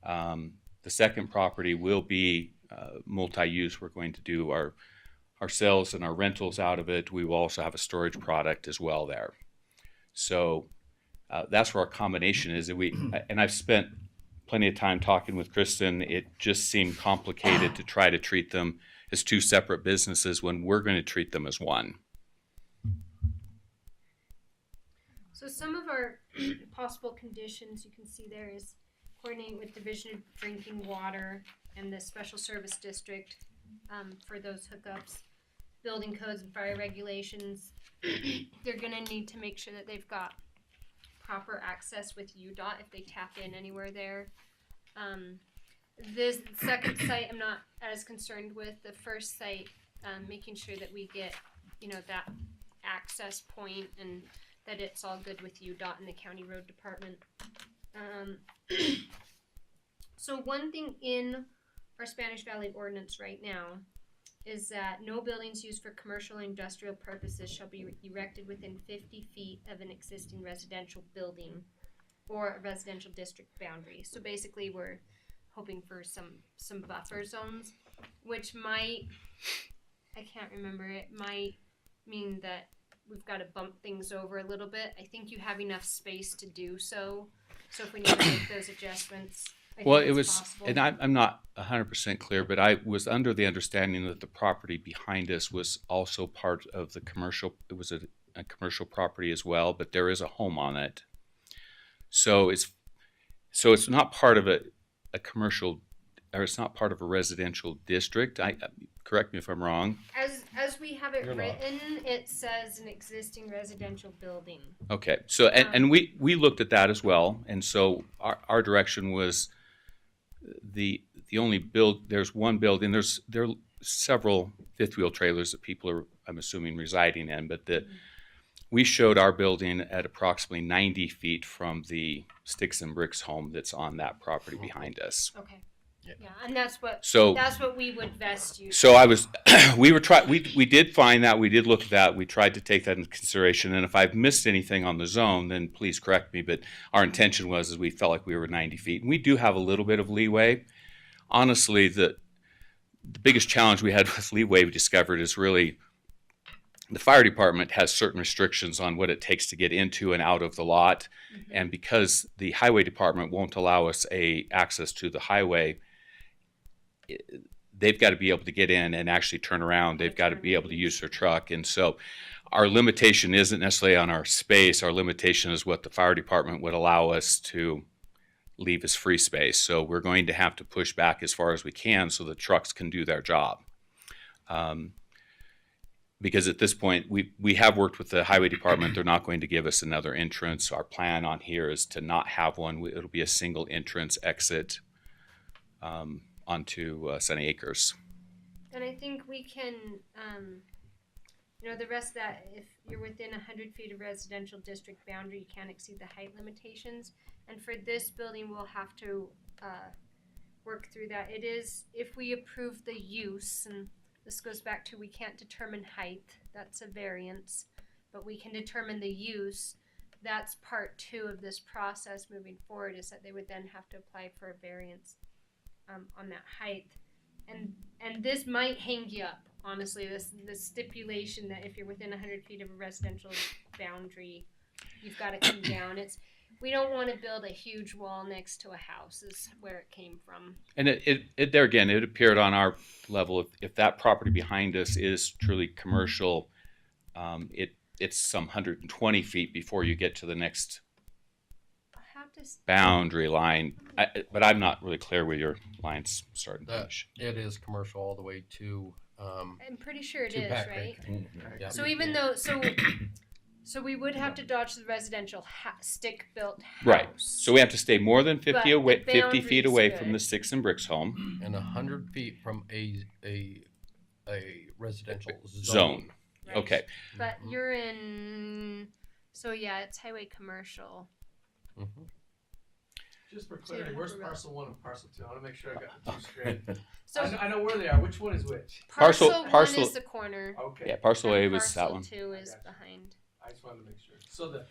The second property will be multi-use. We're going to do our sales and our rentals out of it. We will also have a storage product as well there. So that's where our combination is. And I've spent plenty of time talking with Kristen. It just seemed complicated to try to treat them as 2 separate businesses when we're going to treat them as one. So some of our possible conditions you can see there is coordinate with Division of Drinking Water and the Special Service District for those hookups, building codes and fire regulations. They're going to need to make sure that they've got proper access with UDOT if they tap in anywhere there. This second site I'm not as concerned with. The first site, making sure that we get, that access point and that it's all good with UDOT and the County Road Department. So one thing in our Spanish Valley ordinance right now is that no buildings used for commercial and industrial purposes shall be erected within 50 feet of an existing residential building or a residential district boundary. So basically we're hoping for some buffer zones, which might, I can't remember, it might mean that we've got to bump things over a little bit. I think you have enough space to do so. So if we need to make those adjustments, I Well, think it it's was, possible. and I'm not 100% clear, but I was under the understanding that the property behind us was also part of the commercial. It was a commercial property as well, but there is a home on it. So it's not part of a commercial, or it's not part of a residential district. Correct me if I'm wrong. As we have it You're not. written, it says an existing residential building. Okay, so and we looked at that as well, and so our direction was the only there's one building. There are several fifth wheel trailers that people are, I'm assuming, residing in, but we showed our building at approximately 90 feet from the sticks and bricks home that's on that property behind us. Okay. Yeah, and that's what we would vest you. So I was, we did find that, we did look at that, we tried to take that into consideration, and if I've missed anything on the zone, then please correct me, but our intention was we felt like we were 90 feet, and we do have a little bit of leeway. Honestly, the biggest challenge we had with leeway we discovered is really the fire department has certain restrictions on what it takes to get into and out of the lot, and because the highway department won't allow us access to the highway, they've got to be able to get in and actually turn around. They've got to be able to use their truck. And so our limitation isn't necessarily on our space. Our limitation is what the fire department would allow us to leave as free space. So we're going to have to push back as far as we can so the trucks can do their job. Because at this point, we have worked with the highway department. They're not going to give us another entrance. Our plan on here is to not have one. It'll be a single entrance exit onto Sunny Acres. And I think we can, the rest of that, if you're within 100 feet of residential district boundary, you can't exceed the height limitations. And for this building, we'll have to work through that. It is, if we approve the use, and this goes back to we can't determine height, that's a variance, but we can determine the use. That's part 2 of this process moving forward, is that they would then have to apply for a variance on that height, and this might hang you up, honestly. This stipulation that if you're within 100 feet of a residential boundary, you've got to come down. We don't want to build a huge wall next to a house. Is where it came from. And it there again, it appeared on our level. If that property behind us is truly commercial, it's some 120 feet before you get to the next boundary line, but I'm not really clear where your lines start and finish. It is commercial all the way to. I'm pretty sure it to is, Back right? Creek. Yeah. So even though so we would have to dodge the residential stick-built house. Right. So we have to stay more than 50 feet away good. from the sticks and bricks home, and 100 feet from a residential zone. Right. Okay. But you're in. So yeah, it's highway commercial. Mm-hmm. Just for clarity, where's parcel 1 and parcel 2? I want to make sure I got the two straight. So I know where they are. Which one is which? Parcel 1 is the corner. Okay. Yeah, parcel A and was that one. Parcel 2 is behind. I just wanted to make sure. So the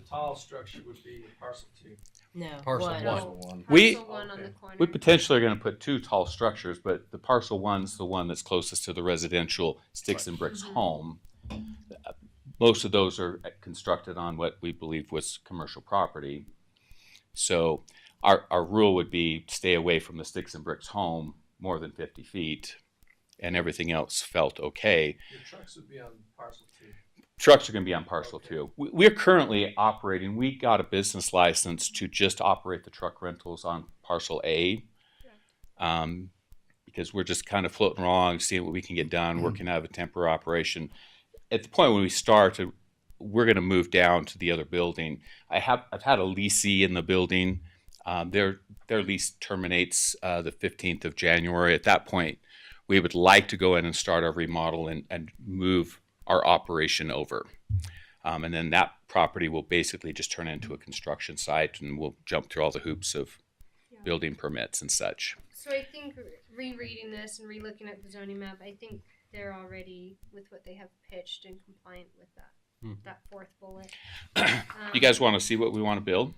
tall structure would be parcel 2. No. Parcel one. one. Parcel 1 on the corner. We potentially are going to put 2 tall structures, but the parcel 1's the one that's closest to the residential sticks and bricks home. Most of those are constructed on what we believe was commercial property. So our rule would be stay away from the sticks and bricks home more than 50 feet, and everything else felt okay. Your trucks would be on parcel 2. Trucks are going to be on parcel 2. We're currently operating, we got a business license to just operate the truck rentals on parcel A, because we're just kind of floating along, seeing what we can get done, working out of a temporary operation. At the point when we start, we're going to move down to the other building. I've had a leasee in the building. Their lease terminates the 15th of January. At that point, we would like to go in and start our remodel and move our operation over. And then that property will basically just turn into a construction site, and we'll jump through all the hoops of building permits and such. So I think rereading this and relooking at the zoning map, I think they're already with what they have pitched and compliant with that. That 4th bullet. You guys want to see what we want to build?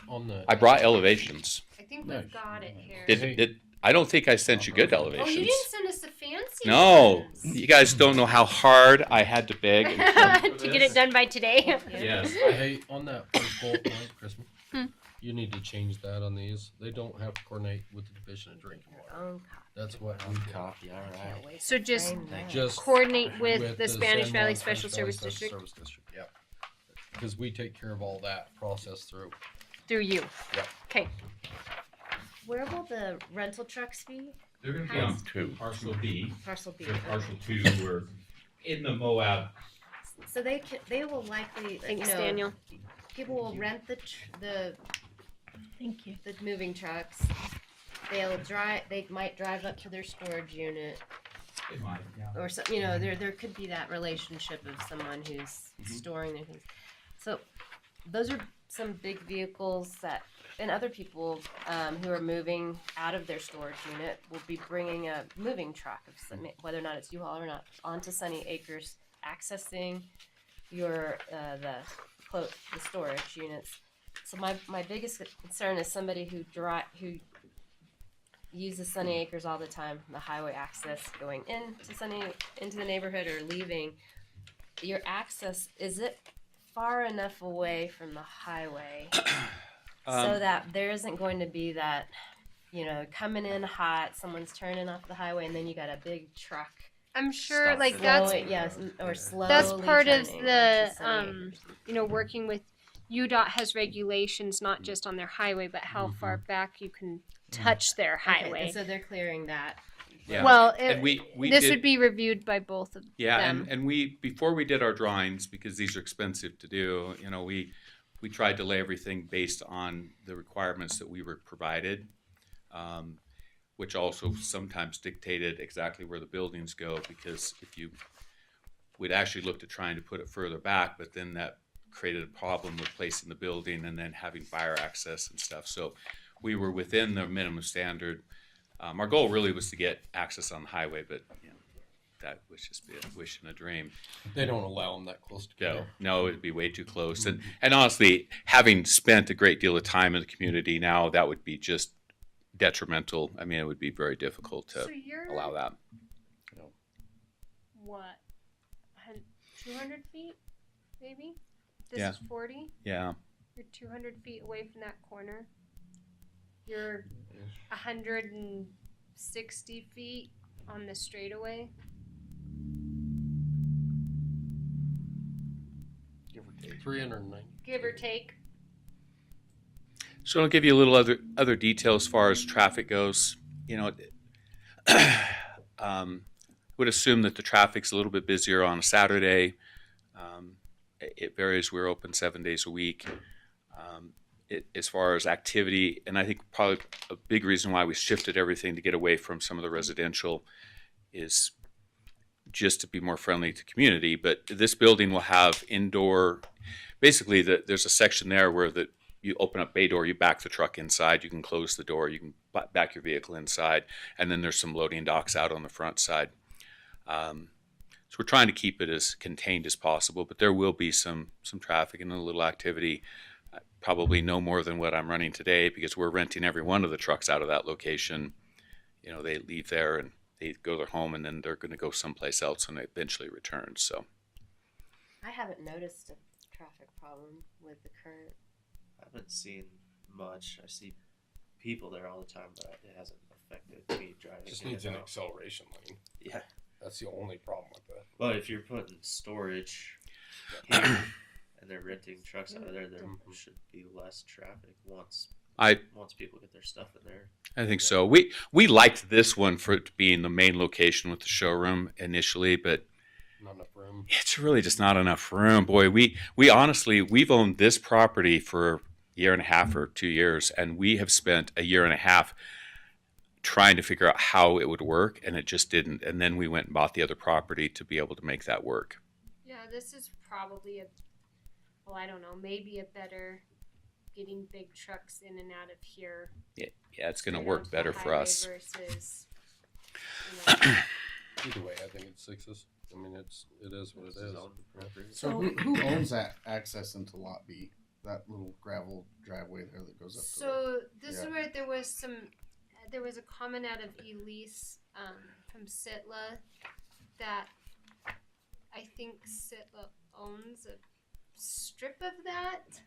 On the I brought elevations. I think Nice. we've got it here. I don't think I sent you good Oh, elevations. you didn't send us the fancy No, ones. you guys don't know how hard I had to beg. And To get it done by today. yes. Hey, on that first bullet point, Christmas, you need to change that on these. They don't have to coordinate with the Division of Drinking Water. That's what we Copy, all right. So just just coordinate with the San Spanish Juan Valley Spanish Special Valley Service District Service District. Yeah, because we take care of all that process through. through you. Yeah. Okay. Where will the rental trucks be? They're going to be How's- on two. Parcel B. Parcel B. They're okay. Parcel 2 were in the Moab. So they will likely, Thanks, you know, Daniel. people will rent the Thank you. moving trucks. They might drive up to their storage unit, They might, yeah. or so, you know, there could be that relationship of someone who's storing their things. So those are some big vehicles that, and other people who are moving out of their storage unit will be bringing a moving truck, of some, whether or not it's U-Haul or not, onto Sunny Acres, accessing your the storage units. So my biggest concern is somebody who uses Sunny Acres all the time, the highway access going into the neighborhood or leaving. Your access, is it far enough away from the highway so that there isn't going to be that, you know, coming in hot, someone's turning off the highway, and then you got a big truck. I'm sure, like that's slowly that's part of turning the onto Sunny Acres. you know, working with UDOT has regulations not just on their highway, but how far back you can touch their Okay, highway. and so they're clearing that. Yeah. Well, and we this did, would be reviewed by both of yeah, them. and we before we did our drawings, because these are expensive to do, you know, we tried to lay everything based on the requirements that we were provided, which also sometimes dictated exactly where the buildings go, because we'd actually looked at trying to put it further back, but then that created a problem with placing the building and then having fire access and stuff. So we were within the minimum standard. Our goal really was to get access on the highway, but you know, that would just be a wish and a dream. They don't allow them that close together. No, it'd be way too close. And honestly, having spent a great deal of time in the community now, that would be just detrimental. I mean, it would be very difficult to So you're allow that. what, 200 feet, maybe? This Yeah. is 40. Yeah. You're 200 feet away from that corner. You're 160 feet on the straightaway. Give or take 390. Give or take. So I'll give you a little other detail as far as traffic goes. You know, would assume that the traffic's a little bit busier on a Saturday. It varies. We're open 7 days a week. As far as activity, and I think probably a big reason why we shifted everything to get away from some of the residential is just to be more friendly to community. But this building will have indoor, basically there's a section there where you open up bay door, you back the truck inside, you can close the door, you can back your vehicle inside, and then there's some loading docks out on the front side. So we're trying to keep it as contained as possible, but there will be some traffic and a little activity. Probably no more than what I'm running today, because we're renting every one of the trucks out of that location. You know, they leave there and they go to their home, and then they're going to go someplace else and they eventually return. So I haven't noticed a traffic problem with the current. I haven't seen much. I see people there all the time, but it hasn't affected me driving. Just in needs and an out. acceleration lane. Yeah. That's the only problem with that. But if you're putting storage here and they're renting trucks out of there should be less traffic once people get their stuff in there. I think so. We liked this one for it to be in the main location with the showroom initially, but Not enough room. it's really just not enough room. Boy, we honestly, we've owned this property for a year and a half or 2 years, and we have spent a year and a half trying to figure out how it would work, and it just didn't. And then we went and bought the other property to be able to make that work. Yeah, this is probably I don't know, maybe a better getting big trucks in and out of here. Yeah, it's going to straight work onto the better for highway us. Versus, Either way, I think it's sixes. I mean, it is what it is. So who owns that access into Lot B? that little gravel driveway there that goes up to So this is yeah. where there was a comment out of Elise from Sitla that I think Sitla owns a strip of that.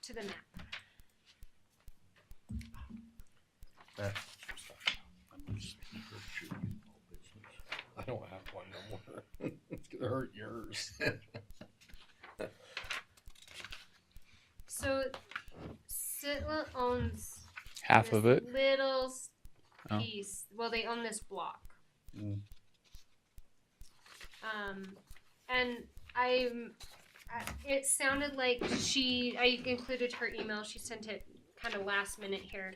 To the map. I don't have one no more. It's gonna hurt yours. So Sitla owns Half of this it. little Oh. piece. Well, they own this block. Mm. And it sounded like I included her email. She sent it kind of last minute here.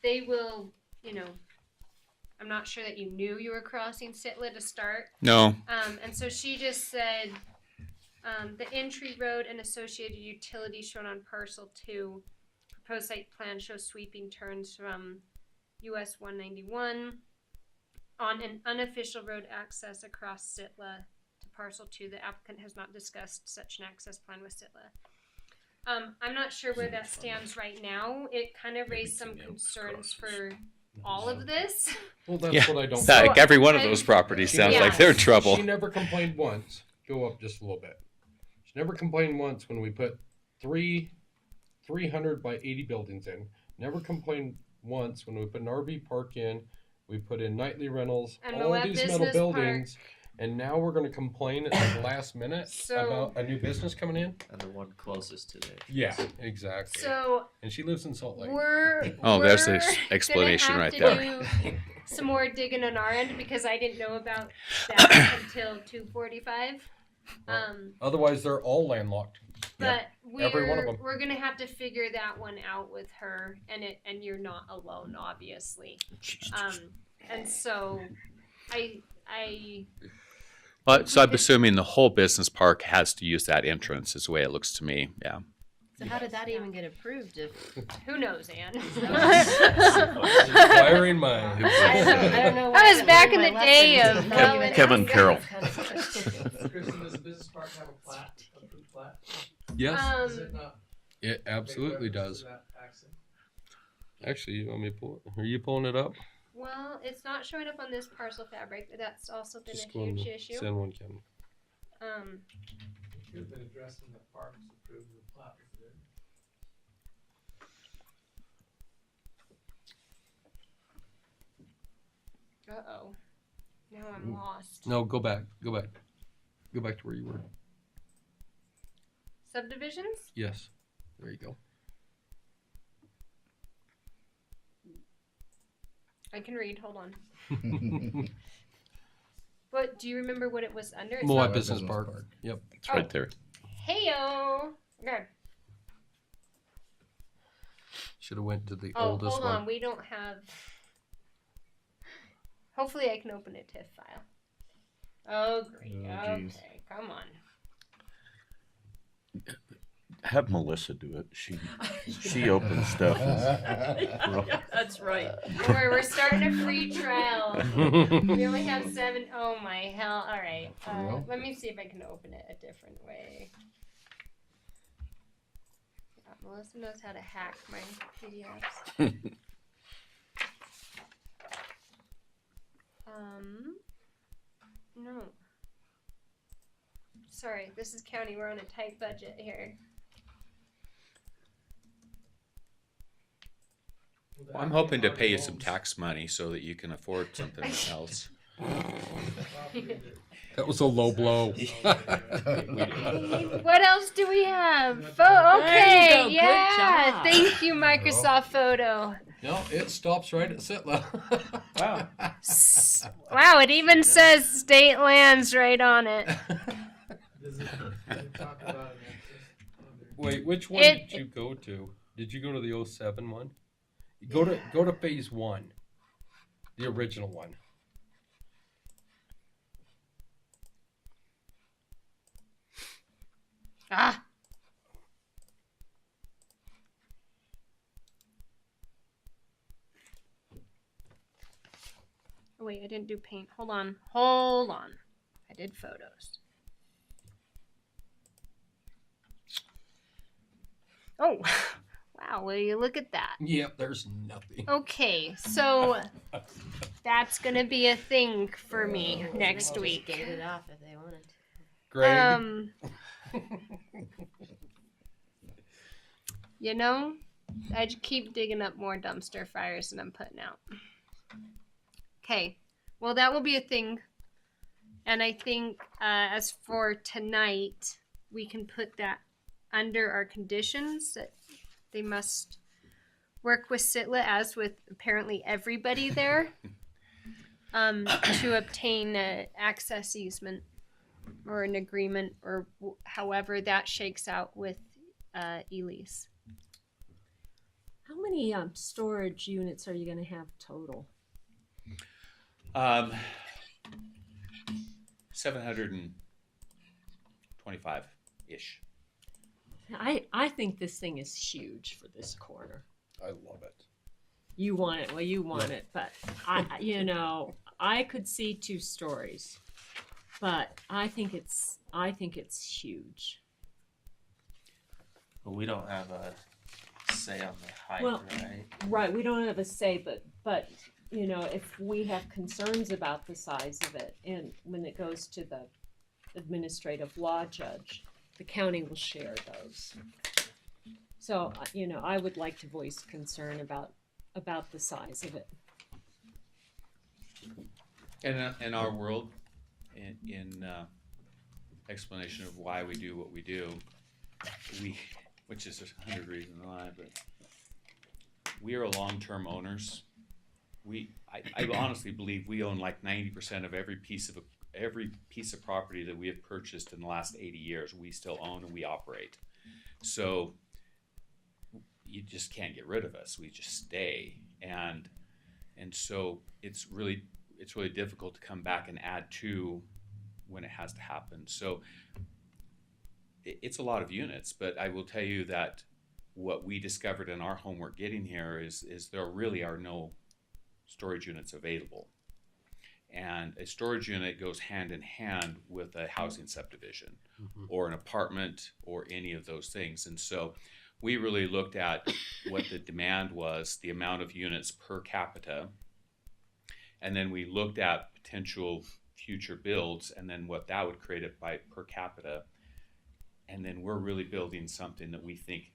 They will, I'm not sure that you knew you were crossing Sitla to start. No. And so she just said, the entry road and associated utilities shown on parcel 2. Proposed site plan shows sweeping turns from US 191 on an unofficial road access across Sitla to parcel 2. The applicant has not discussed such an access plan with Sitla. I'm not sure where that stands right now. It kind of raised some concerns for all of this. Well, that's what I don't. Like every one of those properties sounds like they're in trouble. She never complained once. Go up just a little bit. She never complained once when we put 300 by 80 buildings in. Never complained once when we put an RV park in. We put in nightly rentals, And all Moab these Business metal buildings, and now we're going to complain at the last minute So- about a new business coming in. And the one closest to the Yeah, exactly. So and she lives in Salt Lake. There's the we're explanation gonna right have there. to do some more digging on our end because I didn't know about that until 2:45. Otherwise, they're all landlocked. But every one of them. we're gonna have to figure that one out with her, and you're not alone, obviously. And so I Well, so I'm assuming the whole business park has to use that entrance, is the way it looks to me. Yeah. So how did that even get approved? If who knows, Anne? Inquiring mind. I don't know. That was back in the day of Kevin Carroll. Kristen, does the business park have a plat, approved plat? Yes, Does it not it absolutely make reference does. to that accent? Actually, you want me to pull it? Are you pulling it up? Well, it's not showing up on this parcel fabric, but that's also been Just a go on huge the issue. send one, Kevin. It could have been addressed in the parks approved with plat. Was it? Uh-oh. Now I'm lost. No, go back. Go back. Go back to where you were. Subdivisions? Yes. There you go. I can read. Hold on. What do you remember what it was under? It's Moab not- Business Park. Yep. It's right there. Heyo. Okay. Should have went to the Oh, oldest hold one. on. We don't have. Hopefully, I can open a TIFF file. Oh, great. Oh, geez. Okay, come on. Have Melissa do it. She opens stuff. That's right. We're starting a free trial. We only have 7. Oh my hell! All right. Let me see if I can open it a different way. Yeah, Melissa knows how to hack my PDFs. No. Sorry, this is county. We're on a tight budget here. Well, I'm hoping to pay you some tax money so that you can afford something else. That was a low blow. What else do we have? Okay, There you go. Good yeah. job. Thank you, Microsoft Photo. No, it stops right at Sitla. Wow. Wow, it even says state lands right on it. Does it talk about an access? Wait, which one It- did you go to? Did you go to the 07 one? Go to phase 1. The original one. Ah. wait, I didn't do paint. Hold on. I did photos. Oh, wow, will you look at that? Yep, there's nothing. Okay, so that's gonna be a thing for me next Just week. gate it off if they wanted to. Greg. You know, I just keep digging up more dumpster fires than I'm putting out. Okay, well, that will be a thing. And I think as for tonight, we can put that under our conditions that they must work with SITLA, as with apparently everybody there, to obtain an access easement or an agreement, or however that shakes out with Elise. How many storage units are you going to have total? 725-ish. I think this thing is huge for this corner. I love it. You want it. Well, you want it, but I could see 2 stories, but I think it's huge. But we don't have a say on the height, Well, right? Right, we don't have a say, but if we have concerns about the size of it, and when it goes to the administrative law judge, the county will share those. So, I would like to voice concern about the size of it. In our world, in explanation of why we do what we do, which is 100 reasons why, but we are long-term owners. I honestly believe we own like 90% of every piece of property that we have purchased in the last 80 years. We still own and we operate. So you just can't get rid of us. We just stay, and so it's really difficult to come back and add to when it has to happen. So it's a lot of units, but I will tell you that what we discovered in our homework getting here is there really are no storage units available. And a storage unit goes hand in hand with a housing subdivision or an apartment or any of those things. And so we really looked at what the demand was, the amount of units per capita, and then we looked at potential future builds and then what that would create it by per capita. And then we're really building something that we think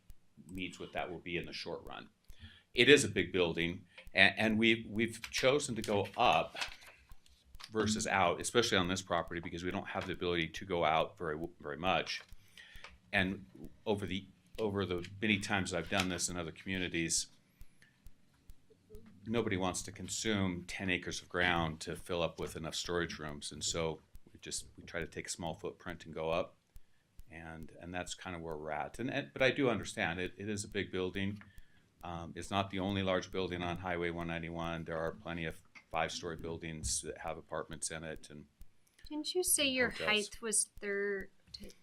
meets what that will be in the short run. It is a big building, and we've chosen to go up versus out, especially on this property, because we don't have the ability to go out very much. And over the many times I've done this in other communities, nobody wants to consume 10 acres of ground to fill up with enough storage rooms, and so we try to take a small footprint and go up, and that's kind of where we're at. But I do understand it is a big building. It's not the only large building on Highway 191. There are plenty of 5-story buildings that have apartments in it. And didn't you say your hotels. height was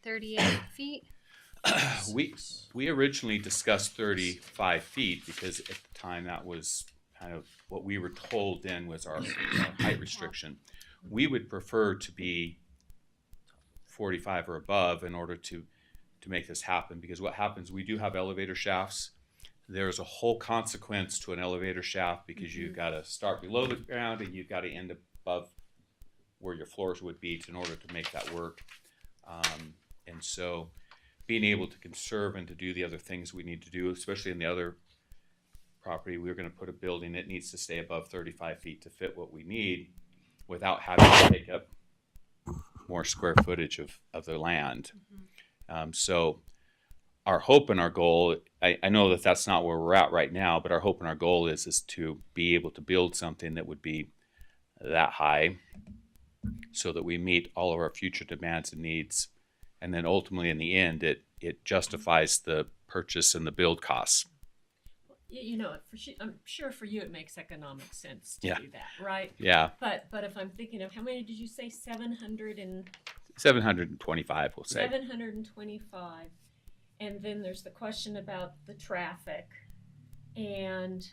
38 feet? We originally discussed 35 feet because at the time that was kind of what we were told then was our height restriction. We would prefer to be 45 or above in order to make this happen, because what happens, we do have elevator shafts. There's a whole consequence to an elevator shaft because you've got to start below the ground and you've got to end above where your floors would be in order to make that work. And so being able to conserve and to do the other things we need to do, especially in the other property, we're going to put a building that needs to stay above 35 feet to fit what we need without having to take up more square footage of the land. So our hope and our goal, I know that that's not where we're at right now, but our hope and our goal is to be able to build something that would be that high so that we meet all of our future demands and needs. And then ultimately in the end, it justifies the purchase and the build costs. I'm sure for you it makes economic sense to Yeah. do that, right? Yeah. But if I'm thinking of how many did you say? 725, we'll say. 725. And then there's the question about the traffic, and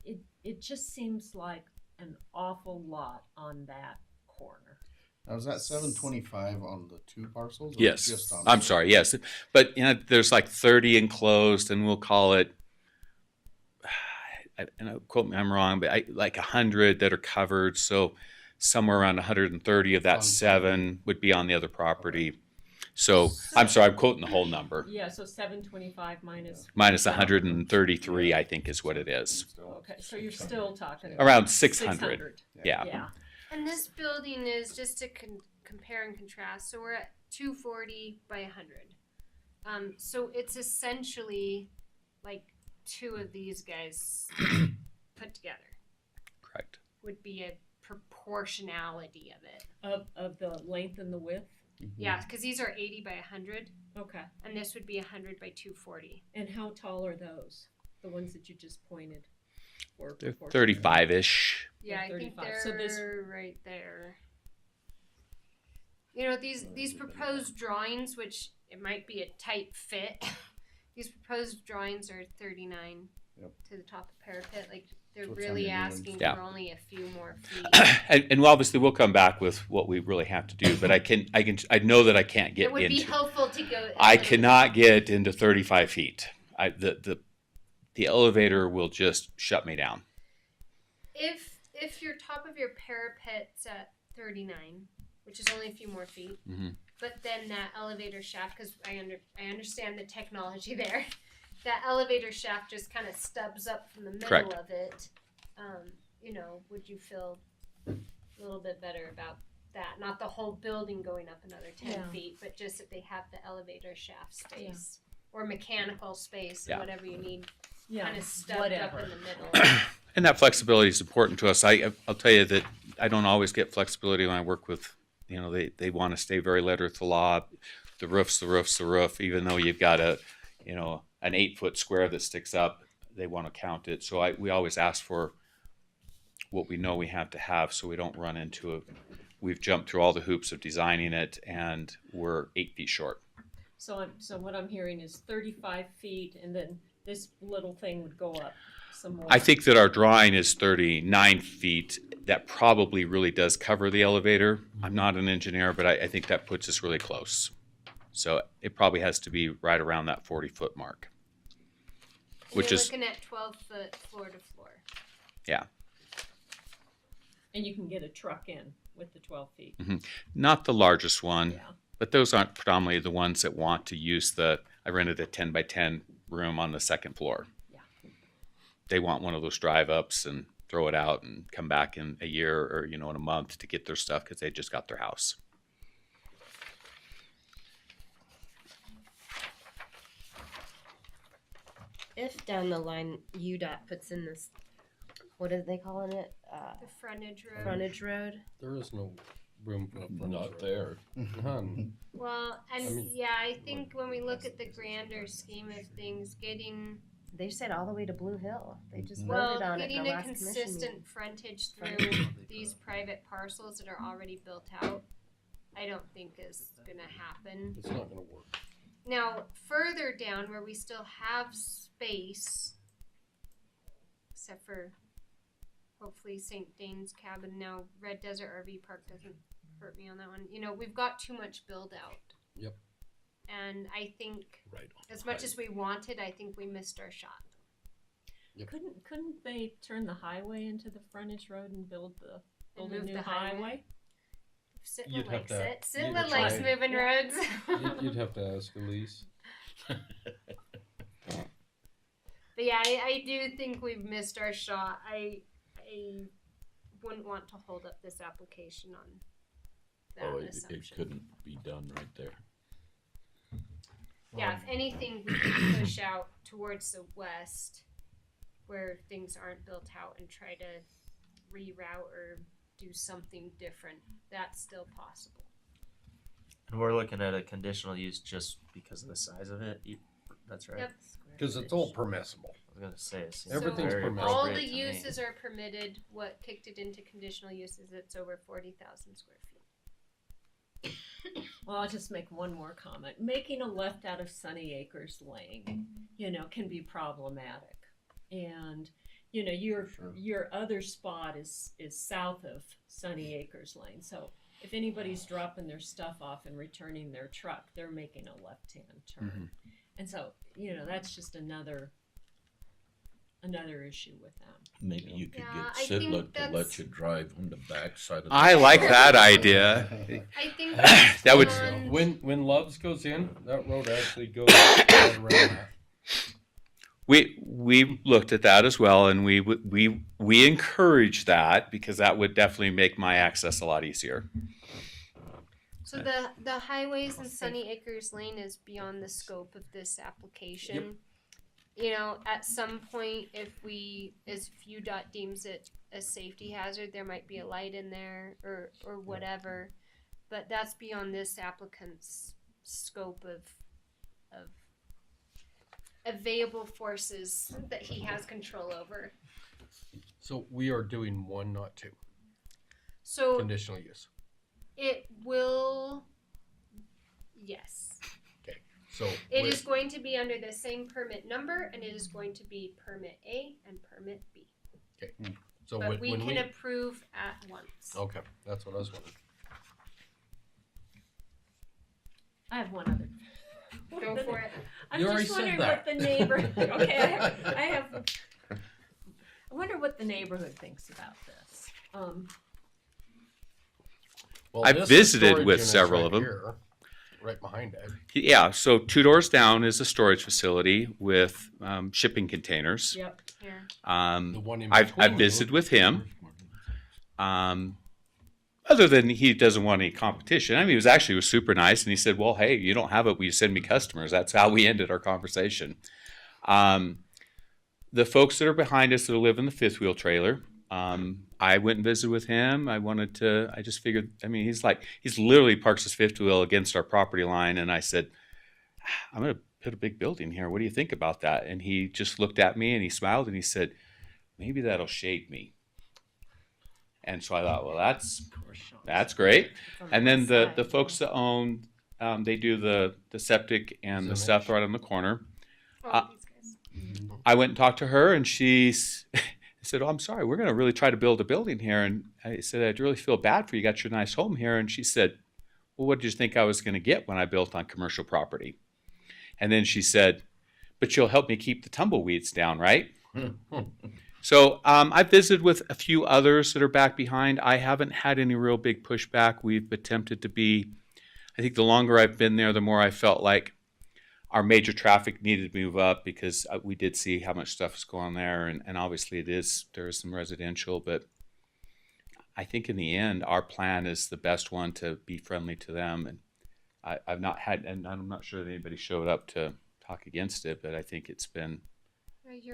it just seems like an awful lot on that corner. Now, is that 725 on the two parcels? Or Yes. Just on I'm the- sorry. Yes. But there's like 30 enclosed, and we'll call it, and quote me, I'm wrong, but like 100 that are covered. So somewhere around 130 of that On 7 would be on the other property. So I'm sorry, I'm quoting the whole number. Yeah, so 725 minus. Minus 133, I think is what it is. Okay, so you're still talking. Around 600. Yeah. Yeah. And this building is, just to compare and contrast, so we're at 240 by 100. So it's essentially like 2 of these guys put together. Correct. Would be a proportionality of it. Of the length and the width? Yeah, because these are 80 by 100. Okay. And this would be 100 by 240. And how tall are those? The ones that you just pointed? They're 35-ish. Yeah, I think 35. they're So this right there. You know, these proposed drawings, which it might be a tight fit, these proposed drawings are 39 to the top of parapet. Like, they're What's really on the new asking ones? for only a few more feet. And obviously we'll come back with what we really have to do, but I know that I can't get It would be into. helpful to go. I cannot get into 35 feet. The elevator will just shut me down. If your top of your parapet's at 39, which is only a few more feet, but then that elevator shaft, because I understand the technology there, that elevator shaft just kind of stubs up from the middle Correct. of it. You know, would you feel a little bit better about that? Not the whole building going up another 10 feet, but just that they have the elevator shaft space or mechanical space, Yeah. whatever you need, Yeah, kind of stubbed whatever. up in the middle. And that flexibility is important to us. I'll tell you that I don't always get flexibility when I work with, they want to stay very letter to the law. The roof's the roof, even though you've got an 8-foot square that sticks up, they want to count it. So we always ask for what we know we have to have, so we don't run into it. We've jumped through all the hoops of designing it, and we're 8 feet short. So what I'm hearing is 35 feet, and then this little thing would go up some more. I think that our drawing is 39 feet. That probably really does cover the elevator. I'm not an engineer, but I think that puts us really close. So it probably has to be right around that 40-foot mark. Which you're is, looking at 12-foot floor to floor. yeah, And you can get a truck in with the 12 feet. not the largest one, Yeah. but those aren't predominantly the ones that want to use I rented a 10 by 10 room on the second floor. Yeah. They want one of those drive ups and throw it out and come back in a year or, in a month to get their stuff because they just got their house. If down the line UDOT puts in this, what are they calling it? The frontage road. Frontage road. There is no room for a frontage Not road. there. None. Well, and I mean- I think when we look at the grander scheme of things, getting They said all the way to Blue Hill. They just well, voted on it in getting the a last commission consistent meeting. frontage through these private parcels that are already built out, I don't think is gonna happen. It's not gonna work. Now, further down where we still have space, except for hopefully St. Dane's cabin, now Red Desert RV Park doesn't hurt me on that one. We've got too much build out. Yep. And I think Right. as much as we wanted, I think we missed our shot. Couldn't they turn the highway into the frontage road and build a move new the highway? highway? Sitting You'd have likes to- it. Sitting you'd likes try- moving roads. You'd have to ask Elise. But yeah, I do think we've missed our shot. I wouldn't want to hold up this application on that Oh, it assumption. couldn't be done right there. Yeah, if anything, we could push out towards the west where things aren't built out and try to reroute or do something different. That's still possible. And we're looking at a conditional use just because of the size of it. That's right. Yep. Because it's all permissible. I was gonna say it seems Everything's very permissible. All appropriate the to me. uses are permitted. What kicked it into conditional use is it's over 40,000 square feet. Well, I'll just make one more comment. Making a left out of Sunny Acres Lane, can be problematic. And you know, your other spot is south of Sunny Acres Lane. So if anybody's dropping their stuff off and returning their truck, they're making a left-hand turn. And so, you know, that's just another issue with them. Maybe you could Yeah, I get think Sidla to let that's- you drive on the backside of the I like that idea. I think That would. on- When Loves goes in, that road actually goes right around that. We looked at that as well, and we encourage that because that would definitely make my access a lot easier. So the highways in Sunny Acres Lane is beyond the scope of this application. You know, at some point, if UDOT deems it a safety hazard, there might be a light in there or whatever. But that's beyond this applicant's scope of available forces that he has control over. So we are doing 1, not 2. So Conditional use. it will, yes. Okay. So It is going to be under the same permit number, and it is going to be permit A and permit B. Okay. So But we when can approve at once. Okay, that's what I was wondering. I have one other. Go for it. I'm You already just said wondering that. what the neighbor. Okay, I have. I wonder what the neighborhood thinks about this. Well, I've this is visited storage with units several right of them. here, right behind it. Yeah, so 2 doors down is a storage facility with shipping containers. Yep. Here. The one in I've between visited with him. Other than he doesn't want any competition. I mean, he was super nice, and he said, "Well, hey, you don't have it. Will you send me customers?" That's how we ended our conversation. The folks that are behind us that live in the fifth wheel trailer, I went and visited with him. I just figured, I mean, he's literally parks his fifth wheel against our property line, and I said, "I'm going to put a big building here. What do you think about that?" And he just looked at me and he smiled and he said, "Maybe that'll shade me." And so I thought, well, that's great. And then the folks that own, they do the septic and the stuff right on the corner. I went and talked to her, and I said, "Oh, I'm sorry, we're going to really try to build a building here." And I said, "I really feel bad for you. You got your nice home here." And she said, "Well, what did you think I was going to get when I built on commercial property?" And then she said, "But you'll help me keep the tumbleweeds down, right?" So I've visited with a few others that are back behind. I haven't had any real big pushback. We've attempted to be, I think the longer I've been there, the more I felt like our major traffic needed to move up because we did see how much stuff is going on there. And obviously there is some residential, but I think in the end, our plan is the best one to be friendly to them. And I've not had, and I'm not sure that anybody showed up to talk against it, but I think it's been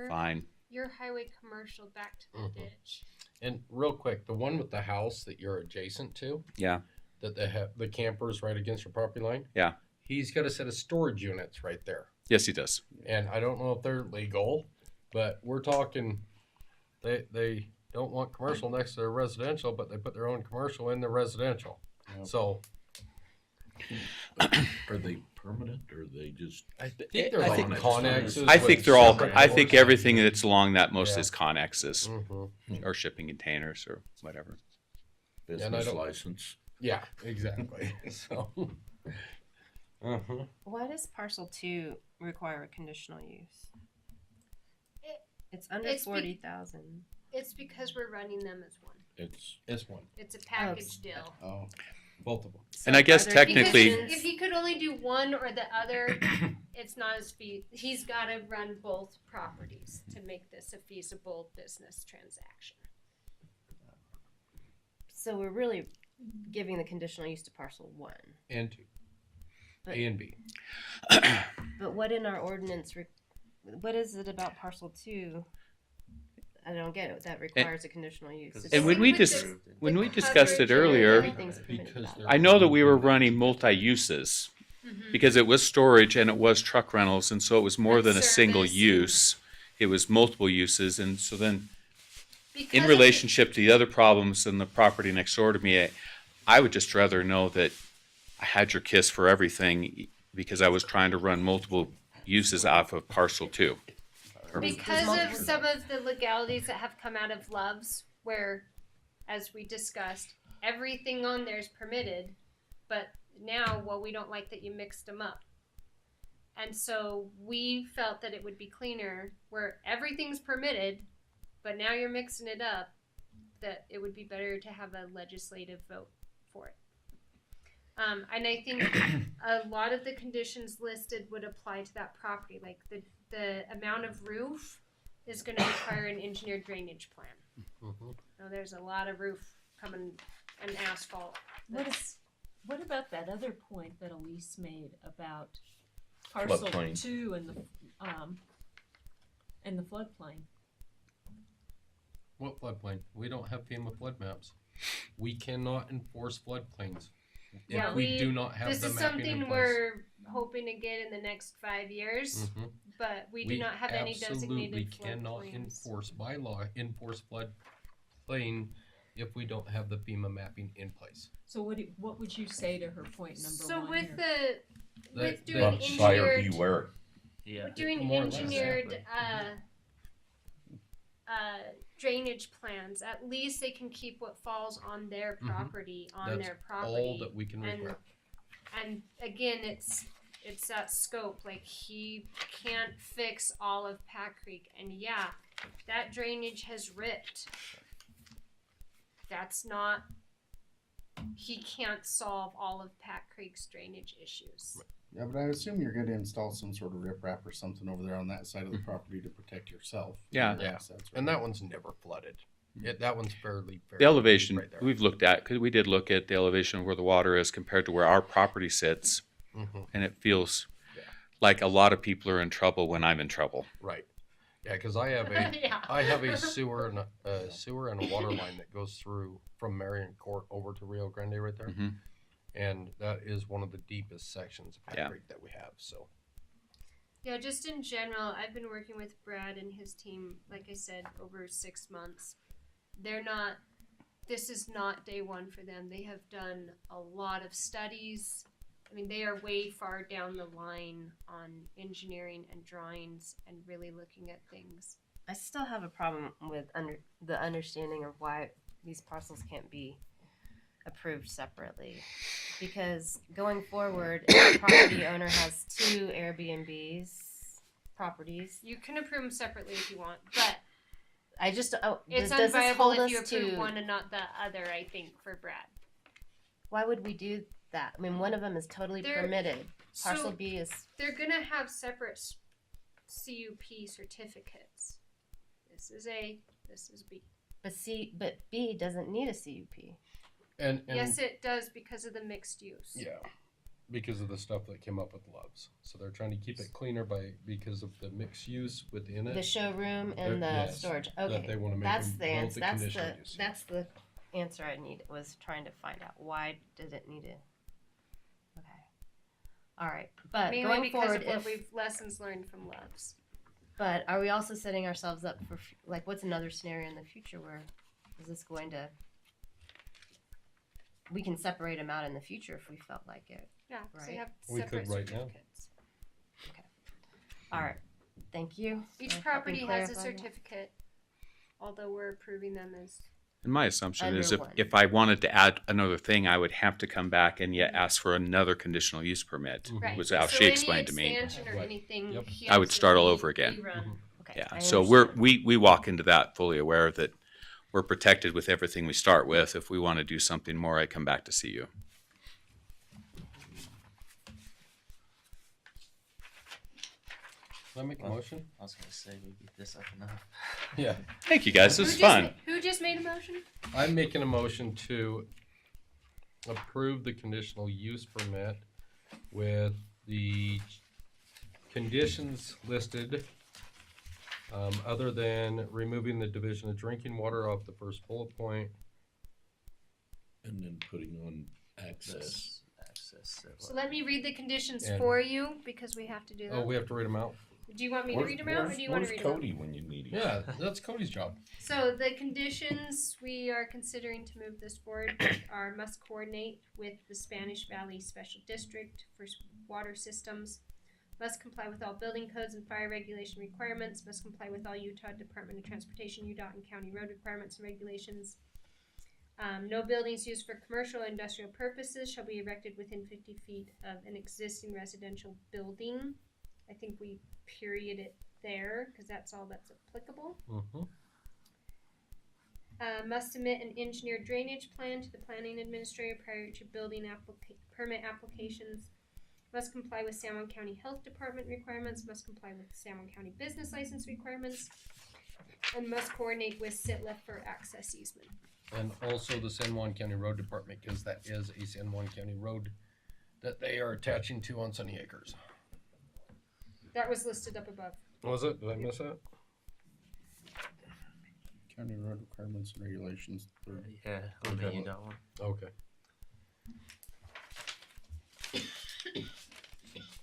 fine. Your highway commercial back to the ditch. And real quick, the one with the house that you're adjacent to, Yeah. that they have the campers right against your property line. Yeah. He's got a set of storage units right there. Yes, he does. And I don't know if they're legal, but we're talking, they don't want commercial next to their residential, but they put their own commercial in their residential. Yep. So Are they permanent or are they just? I think they're like connexes. I think with they're all. separate I think doors. everything that's along that most Yeah. is connexes Mhm. or shipping containers or whatever. And I Business don't- license. Yeah, exactly. So. Why does parcel 2 require a conditional use? It's under it's be- 40,000. It's because we're running them as one. It's one. It's a package deal. Oh, both of them. And I guess are there technically- Because if he could only do one or the other, it's not as he's got to run both properties to make this a feasible business transaction. So we're really giving the conditional use to parcel 1. And 2. But- A and B. But what in our ordinance, what is it about parcel 2? I don't get it. That requires a conditional use. It's And when we just- when we discussed it earlier, everything's permitted about it. I know that we were running multi-uses because it was storage and it was truck rentals, and so it was more than a single Service. use. It was multiple uses, and so then Because in of- relationship to the other problems in the property next door to me, I would just rather know that I had your kiss for everything because I was trying to run multiple uses off of parcel 2. Because of some of the legalities that have come out of Love's, where, as we discussed, everything on there is permitted, but now, well, we don't like that you mixed them up. And so we felt that it would be cleaner where everything's permitted, but now you're mixing it up, that it would be better to have a legislative vote for it. And I think a lot of the conditions listed would apply to that property. Like the amount of roof is going to require an engineered drainage plan. Mm-hmm. So there's a lot of roof coming and asphalt. What about that other point that Elise made about parcel Floodplain. 2 and the floodplain? What floodplain? We don't have FEMA flood maps. We cannot enforce floodplains. Yeah, if we do not have this the is mapping in something place. we're hoping to get in the next 5 years, but we do not have any designated absolutely cannot floodplains. enforce by law enforce floodplain if we don't have the FEMA mapping in place. So what would you say to her point number So 1 with here? with That- doing that- Buyer engineered, beware. Yeah. with doing More or less, engineered drainage plans, at least they can keep what falls on their property on That's their property. all that we can and require. and again, it's that scope. Like he can't fix all of Pack Creek, and yeah, that drainage has ripped. That's not. He can't solve all of Pack Creek's drainage issues. Yeah, but I assume you're going to install some sort of riprap or something over there on that side of the property to protect yourself. Yeah. Yeah, and that one's never flooded. That one's fairly The elevation right there. we've looked at, because we did look at the elevation of where the water is compared to where our property sits, and it feels like a lot of people are in trouble when I'm in trouble. Right. Yeah, because I have a Yeah. I have a sewer and a water line that goes through from Marion Court over to Rio Grande right there, and that is one of the deepest sections of Pack Creek that we have. So. Yeah, just in general, I've been working with Brad and his team, like I said, over 6 months. This is not day one for them. They have done a lot of studies. I mean, they are way far down the line on engineering and drawings and really looking at things. I still have a problem with the understanding of why these parcels can't be approved separately. Because going forward, if a property owner has 2 Airbnbs properties, You can approve them separately if you want, but I just it's does this unviable hold if us you approve to one and not the other, I think, for Brad. why would we do that? I mean, one of them is totally They're- permitted. Parcel so- B is They're gonna have separate CUP certificates. This is A, this is B. but B doesn't need a CUP. And Yes, it does because of the mixed use. yeah, because of the stuff that came up with Loves. So they're trying to keep it cleaner because of the mixed use within it. The showroom and the Yes, storage. that Okay, they wanna make that's them the both answer. a conditional use. That's the answer I need. Was trying to find out why did it need it. Okay, all right. But Mainly going because forward, of what if we've lessons learned from Loves. but are we also setting ourselves up for like what's another scenario in the future where is this going to? We can separate them out in the future if we felt like it. Yeah, so Right. you have We separate could right now. certificates. All right, thank you. Each for property helping has a clarify that. certificate, although we're approving them as And my assumption is Under one. if I wanted to add another thing, I would have to come back and yet ask for another conditional use permit, right. was how so she any explained to me. expansion or Right. anything, Yep. he I would has to start all over again. rerun. Okay, Yeah, I so understand. we walk into that fully aware that we're protected with everything we start with. If we want to do something more, I come back to see you. Can I make a motion? I was gonna say we beat this up enough. Yeah. Thank you guys, this was fun. Who just made a motion? I'm making a motion to approve the conditional use permit with the conditions listed, other than removing the division of drinking water off the first bullet point. And then putting on access. Access. So let me read the conditions And- for you because we have to do that. Oh, we have to read them out? Do you want me to read them out or do you want to read them out? Cody when you need him? Yeah, that's Cody's job. So the conditions we are considering to move this forward are must coordinate with the Spanish Valley Special District for water systems, must comply with all building codes and fire regulation requirements, must comply with all Utah Department of Transportation, UDOT, and county road requirements and regulations. No buildings used for commercial or industrial purposes shall be erected within 50 feet of an existing residential building. I think we period it there because that's all that's applicable. Mm-hmm. Must submit an engineered drainage plan to the planning administrator prior to building permit applications. Must comply with San Juan County Health Department requirements. Must comply with San Juan County business license requirements. And must coordinate with SITLA for access easement. And also the San Juan County Road Department, because that is a San Juan County road that they are attaching to on Sunny Acres. That was listed up above. Was it? Did I miss that? County road requirements and regulations. Third. Yeah, on the UDOT one. Okay.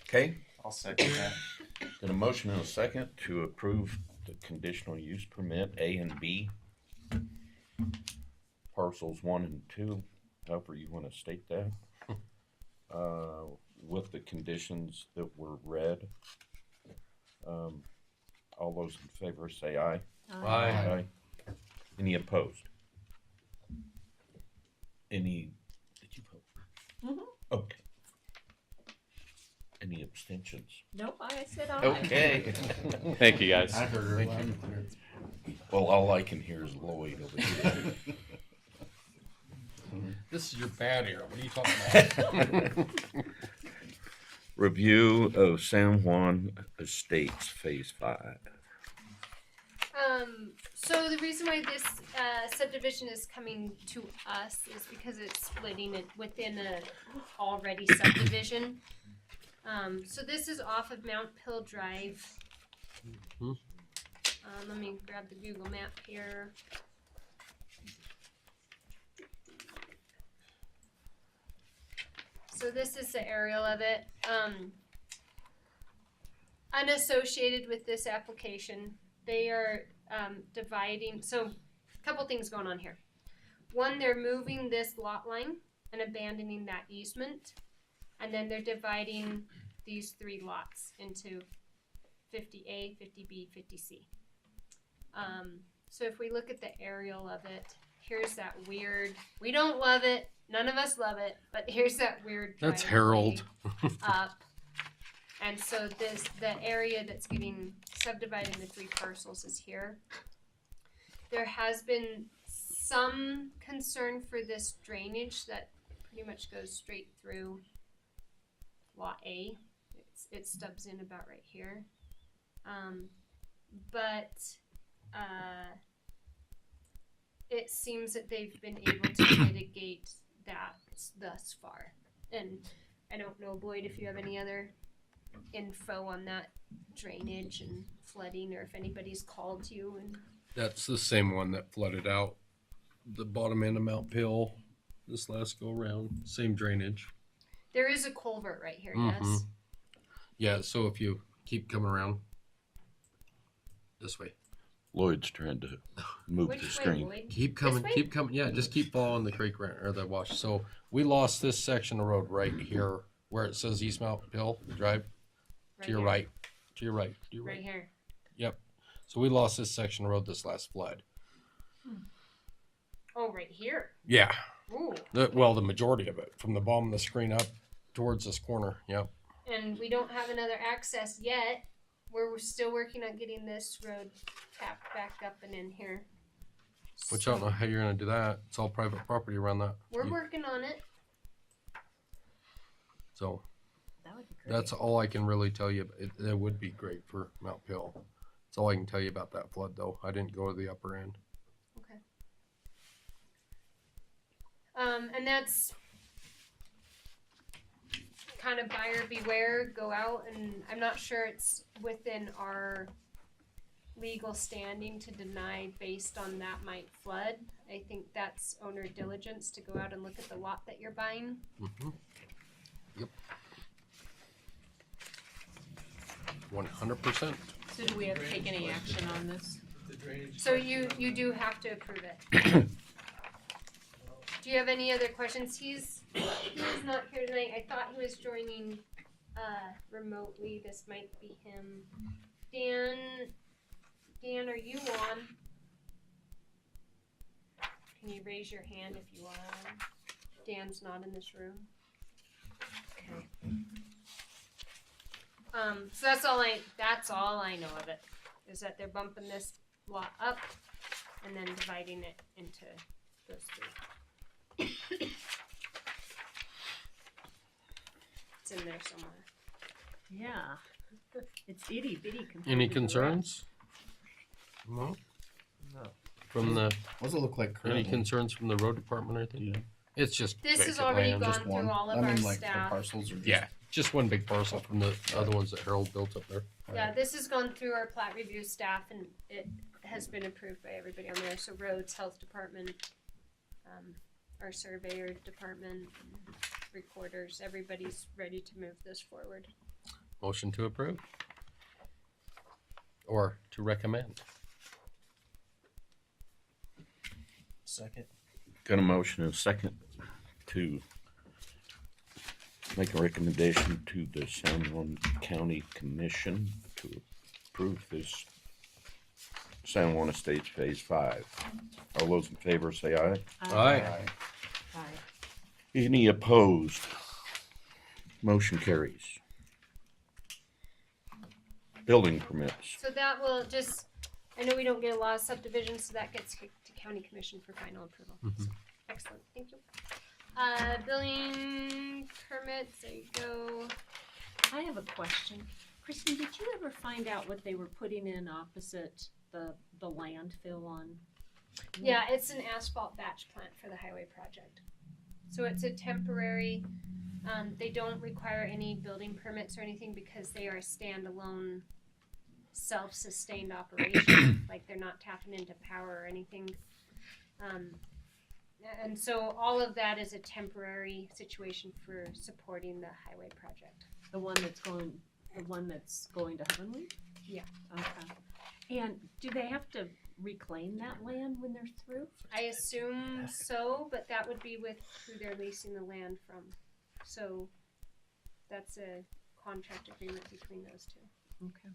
Okay, I'll second that. got a motion and a second to approve the conditional use permit A and B. Parcels 1 and 2, however you want to state that. With the conditions that were read. All those in favor say aye. Aye. Any opposed? Any, did you vote? Mhm. Okay. Any abstentions? Nope, I said aye. Okay. Thank you, guys. I heard her Thank loud you. and clear. Well, all I can hear is Lloyd over here. This is your bad ear. What are you talking about? Review of San Juan Estates Phase 5. So the reason why this subdivision is coming to us is because it's splitting it within a already subdivision. So this is off of Mount Pill Drive. Let me grab the Google map here. So this is the aerial of it. Unassociated with this application, they are dividing. So a couple things going on here. One, they're moving this lot line and abandoning that easement. And then they're dividing these 3 lots into 50A, 50B, 50C. So if we look at the aerial of it, here's that weird, we don't love it, none of us love it, but here's that weird That's driveway Harold. up. And so the area that's getting subdivided into 3 parcels is here. There has been some concern for this drainage that pretty much goes straight through Lot A. It stubs in about right here. But it seems that they've been able to mitigate that thus far. And I don't know, Boyd, if you have any other info on that drainage and flooding, or if anybody's called you. And That's the same one that flooded out the bottom end of Mount Pill this last go around. Same drainage. there is a culvert right here, Mhm. yes? Yeah, so if you keep coming around this way. Lloyd's trying to move Which the way, screen. Boyd? Keep This coming, way? keep coming. Yeah, just keep following the creek or the wash. So we lost this section of road right here where it says East Mount Hill Drive. To your here. right. To your right. To your Right right. here. Yep. So we lost this section of road this last flood. Oh, right here. Yeah. Ooh. The majority of it from the bottom of the screen up towards this corner. Yep. And we don't have another access yet. We're still working on getting this road tapped back up and in here. Which I don't know how you're gonna do that. It's all private property around that. We're working on it. So That would be great. that's all I can really tell you. It would be great for Mount Pill. That's all I can tell you about that flood, though. I didn't go to the upper end. Okay. And that's kind of buyer beware, go out, and I'm not sure it's within our legal standing to deny based on that might flood. I think that's owner diligence to go out and look at the lot that you're buying. Mm-hmm. Yep. 100%. So do we have to take any action on this? The drainage. So you do have to approve it. Do you have any other questions? He's not here tonight. I thought he was joining remotely. This might be him. Dan, are you on? Can you raise your hand if you are? Dan's not in this room. Okay. So that's all I know of it, is that they're bumping this lot up and then dividing it into those three. It's in there somewhere. Yeah. It's itty bitty compared to Any the concerns? No. No. From the What does it look like any currently? concerns from the road department or anything? Yeah. It's just This has vacant already land. gone Just through one. all of I mean, our like staff. the parcels are just. Yeah, just one big parcel from the other ones that Harold built up there. Yeah, this has gone through our plat review staff and it has been approved by everybody on there. So roads, health department, our surveyor department, recorders, everybody's ready to move this forward. Motion to approve or to recommend. Second. Got a motion and a second to make a recommendation to the San Juan County Commission to approve this San Juan Estates Phase 5. All those in favor say aye. Aye. Aye. Any opposed? Motion carries. Building permits. So that will just, I know we don't get a lot of subdivisions, so that gets kicked to county commission for final approval. So, excellent, thank you. Building permits, there you go. I have a question. Kristen, did you ever find out what they were putting in opposite the landfill on? Yeah, it's an asphalt batch plant for the highway project. So it's a temporary, they don't require any building permits or anything because they are a standalone, self-sustained operation. Like they're not tapping into power or anything. And so all of that is a temporary situation for supporting the highway project. The one that's going to Heavenly? Yeah. Okay. And do they have to reclaim that land when they're through? I assume so, but that would be with who they're leasing the land from. So that's a contract agreement between those two. Okay.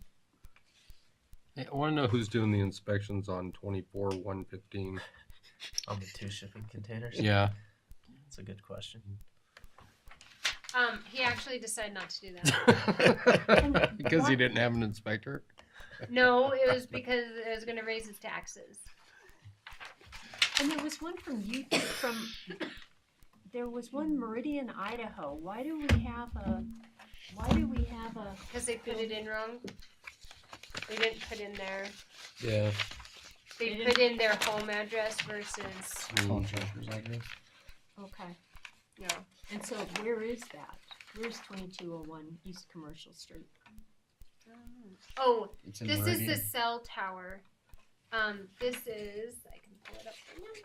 Hey, I want to know who's doing the inspections on 24-115. On the 2 shipping containers? Yeah. That's a good question. He actually decided not to do that. Because he didn't have an inspector. No, it was because it was going to raise his taxes. And there was one there was one Meridian, Idaho. Why do we have a? Because they put it in wrong. They didn't put in their. Yeah. They put in their home address versus. Contractors, I guess. Okay. No. And so where is that? Where's 2201 East Commercial Street? Oh, It's in this is Meridian. the cell tower. This is. I can pull it up right now.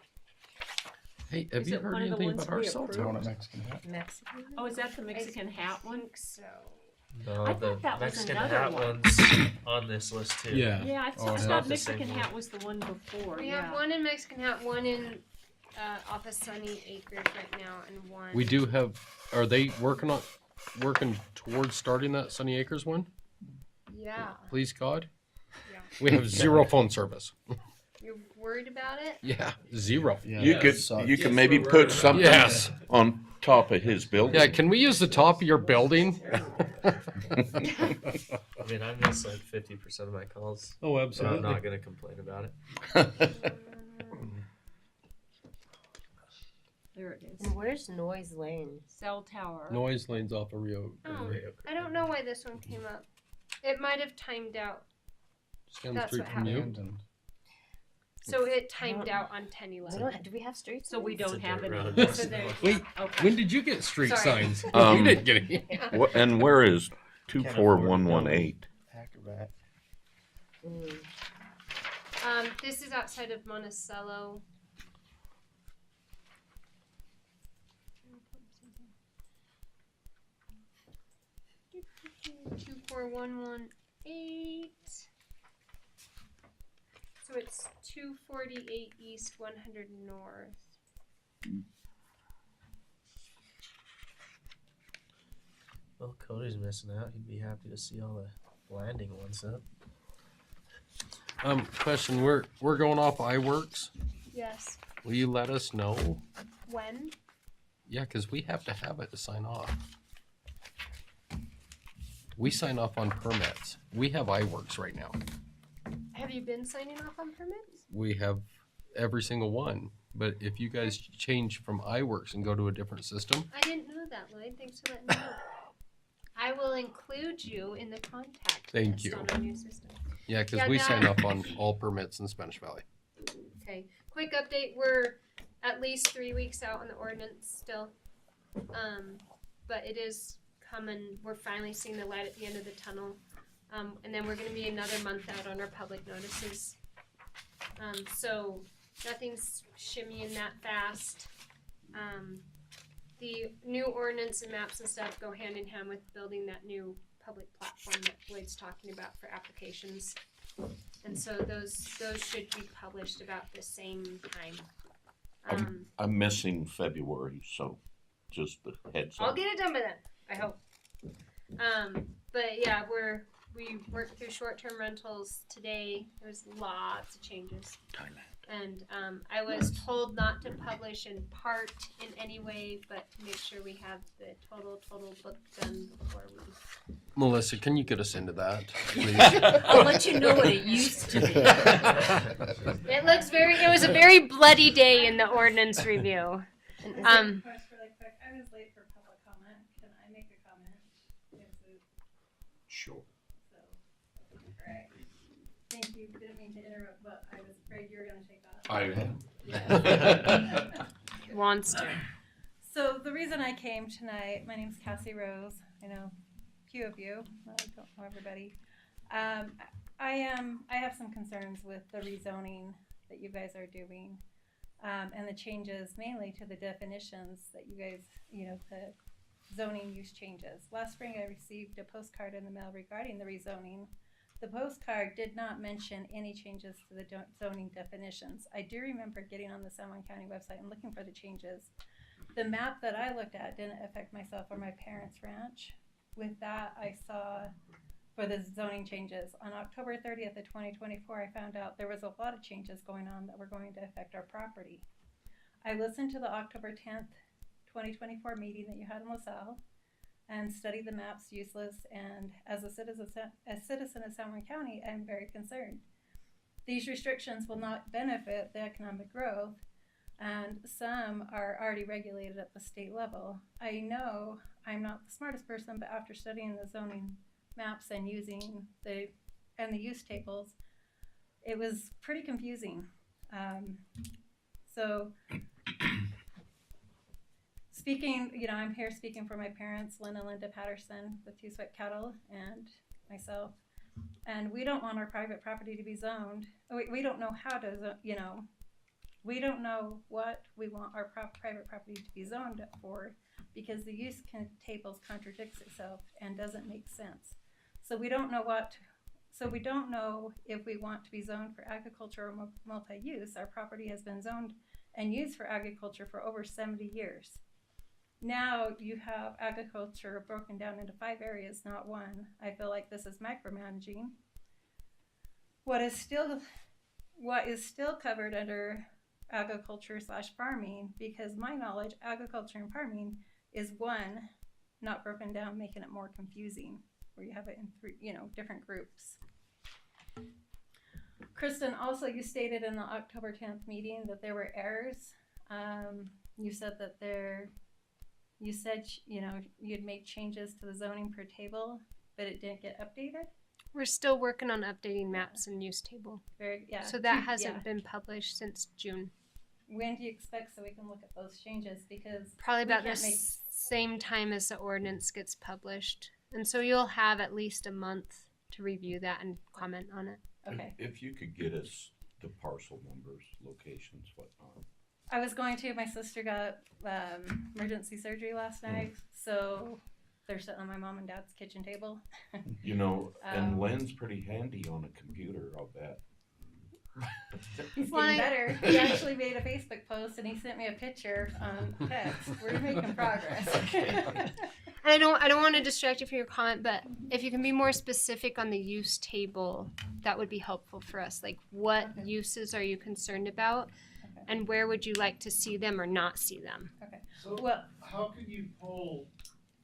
Hey, have Is you it heard one of the anything ones about our we cell approved? I want towers? a Mexican hat. Mexican? Oh, is that the Mexican hat one? I think so. No, I the thought that was Mexican another hat one. one's on this list too. Yeah. Yeah, I Oh, thought, it's I not thought the same Mexican one. hat was the one before. We yeah. have one in Mexican Hat, one in off of Sunny Acres right now, and one. We do have. Are they working towards starting that Sunny Acres one? Yeah. Please God. Yeah. We have zero phone service. You're worried about it? Yeah, zero. Yeah, You that could sucks. you can maybe put something Yes. on top of his building. Yeah, can we use the top of your building? I mean, I miss like 50% of my calls. Oh, So I'm not gonna complain about it. There it is. And where's Noise Lane? Cell tower. Noise lanes off of Rio. Oh, I don't know why this one came up. It might have timed out. Just down the That's street what from you. Abandoned. So it timed out on 10/11. Do we have streets? So we It's a don't have dirt it road. anymore. So there. Wait, Okay. when did you get street Sorry. signs? Um, you didn't get any. And where is 24118? Acrobat. This is outside of Monticello. 24118. So it's 248 east, 100 north. Well, Cody's missing out. He'd be happy to see all the landing ones up. Question, we're going off iWorks. Yes. Will you let us know? When? Yeah, because we have to have it to sign off. We sign off on permits. We have iWorks right now. Have you been signing off on permits? We have every single one. But if you guys change from iWorks and go to a different system, I didn't know that, Lloyd. Thanks for letting me know. I will include you in the contact Thank list you. on our new system. yeah, because we sign off on all permits in Spanish Valley. Okay. Quick update. We're at least 3 weeks out on the ordinance still. But it is coming. We're finally seeing the light at the end of the tunnel. And then we're going to be another month out on our public notices. So nothing's shimmying that fast. The new ordinance and maps and stuff go hand in hand with building that new public platform that Lloyd's talking about for applications. And so those should be published about the same time. I'm missing February, so just the heads up. I'll get it done by then, I hope. But yeah, we worked through short-term rentals today. There's lots of changes. Thailand. And I was told not to publish in part in any way, but to make sure we have the total book done before we. Melissa, can you get us into that, please? I'll let you know what it used to be. It was a very bloody day in the ordinance review. Really quick, I was late for public comment. Can I make a comment? Sure. Alright. Thank you. Didn't mean to interrupt, but I was afraid you were going to take off. I am. Wants to. So the reason I came tonight, my name's Cassie Rose. I know a few of you. I don't know everybody. I have some concerns with the rezoning that you guys are doing, and the changes mainly to the definitions that you guys, the zoning use changes. Last spring I received a postcard in the mail regarding the rezoning. The postcard did not mention any changes to the zoning definitions. I do remember getting on the San Juan County website and looking for the changes. The map that I looked at didn't affect myself or my parents' ranch. With that, I saw for the zoning changes. On October 30th of 2024, I found out there was a lot of changes going on that were going to affect our property. I listened to the October 10th, 2024 meeting that you had in LaSalle and studied the maps useless, and as a citizen of San Juan County, I'm very concerned. These restrictions will not benefit the economic growth, and some are already regulated at the state level. I know I'm not the smartest person, but after studying the zoning maps and using the use tables, it was pretty confusing. So speaking, I'm here speaking for my parents, Lynn and Linda Patterson, with Two Sweat Cattle, and myself. And we don't want our private property to be zoned. We don't know how to, we don't know what we want our private property to be zoned for, because the use tables contradicts itself and doesn't make sense. So we don't know if we want to be zoned for agriculture or multi-use. Our property has been zoned and used for agriculture for over 70 years. Now you have agriculture broken down into 5 areas, not one. I feel like this is micromanaging. What is still covered under agriculture/farming, because my knowledge, agriculture and farming is one, not broken down, making it more confusing, where you have it in 3, different groups. Kristen, also you stated in the October 10th meeting that there were errors. You said that you'd make changes to the zoning per table, but it didn't get updated. We're still working on updating maps and use table. So that hasn't been published since June. When do you expect, so we can look at those changes? Because probably about the same time as the ordinance gets published. And so you'll have at least a month to review that and comment on it. Okay. If you could get us the parcel numbers, locations, whatnot. I was going to. My sister got emergency surgery last night, so they're sitting on my mom and dad's kitchen table. And Lynn's pretty handy on a computer, I'll bet. He's Well, getting better. He actually made a Facebook post and he sent me a picture on text. We're making progress. And I don't want to distract you from your comment, but if you can be more specific on the use table, that would be helpful for us. Like, what uses are you concerned about, and where would you like to see them or not see them? Okay. So Well, how can you pull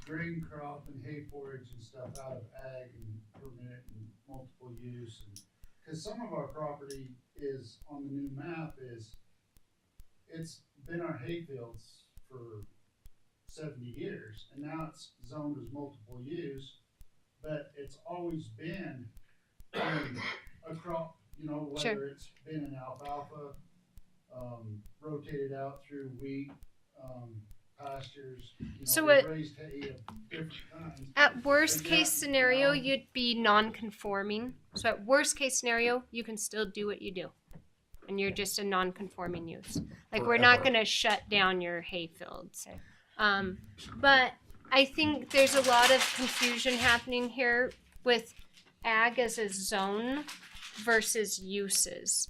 grain crop and hay forage and stuff out of ag and permit and multiple use? Because some of our property is on the new map it's been our hay fields for 70 years, and now it's zoned as multiple use, but it's always been a crop, you know, whether Sure. it's been an alfalfa, rotated out through wheat, pastures, you know, So they've it- raised hay of different kinds. At worst But case yeah, scenario, now- you'd be non-conforming. So at worst case scenario, you can still do what you do, and you're just a non-conforming use. Like, we're not Forever. going to shut down your hay fields. Okay. But I think there's a lot of confusion happening here with ag as a zone versus uses.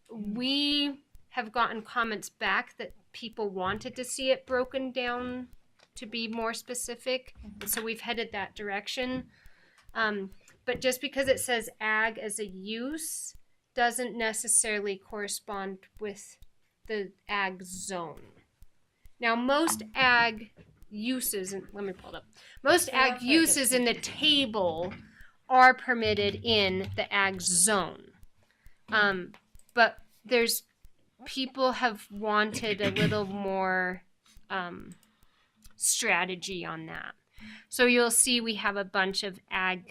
We have gotten comments back that people wanted to see it broken down to be more specific, and so we've headed that direction. But just because it says ag as a use doesn't necessarily correspond with the ag zone. Now, most ag uses, and let me pull it up. Most ag uses in the table are permitted in the ag zone. But there's people have wanted a little more strategy on that. So you'll see we have a bunch of ag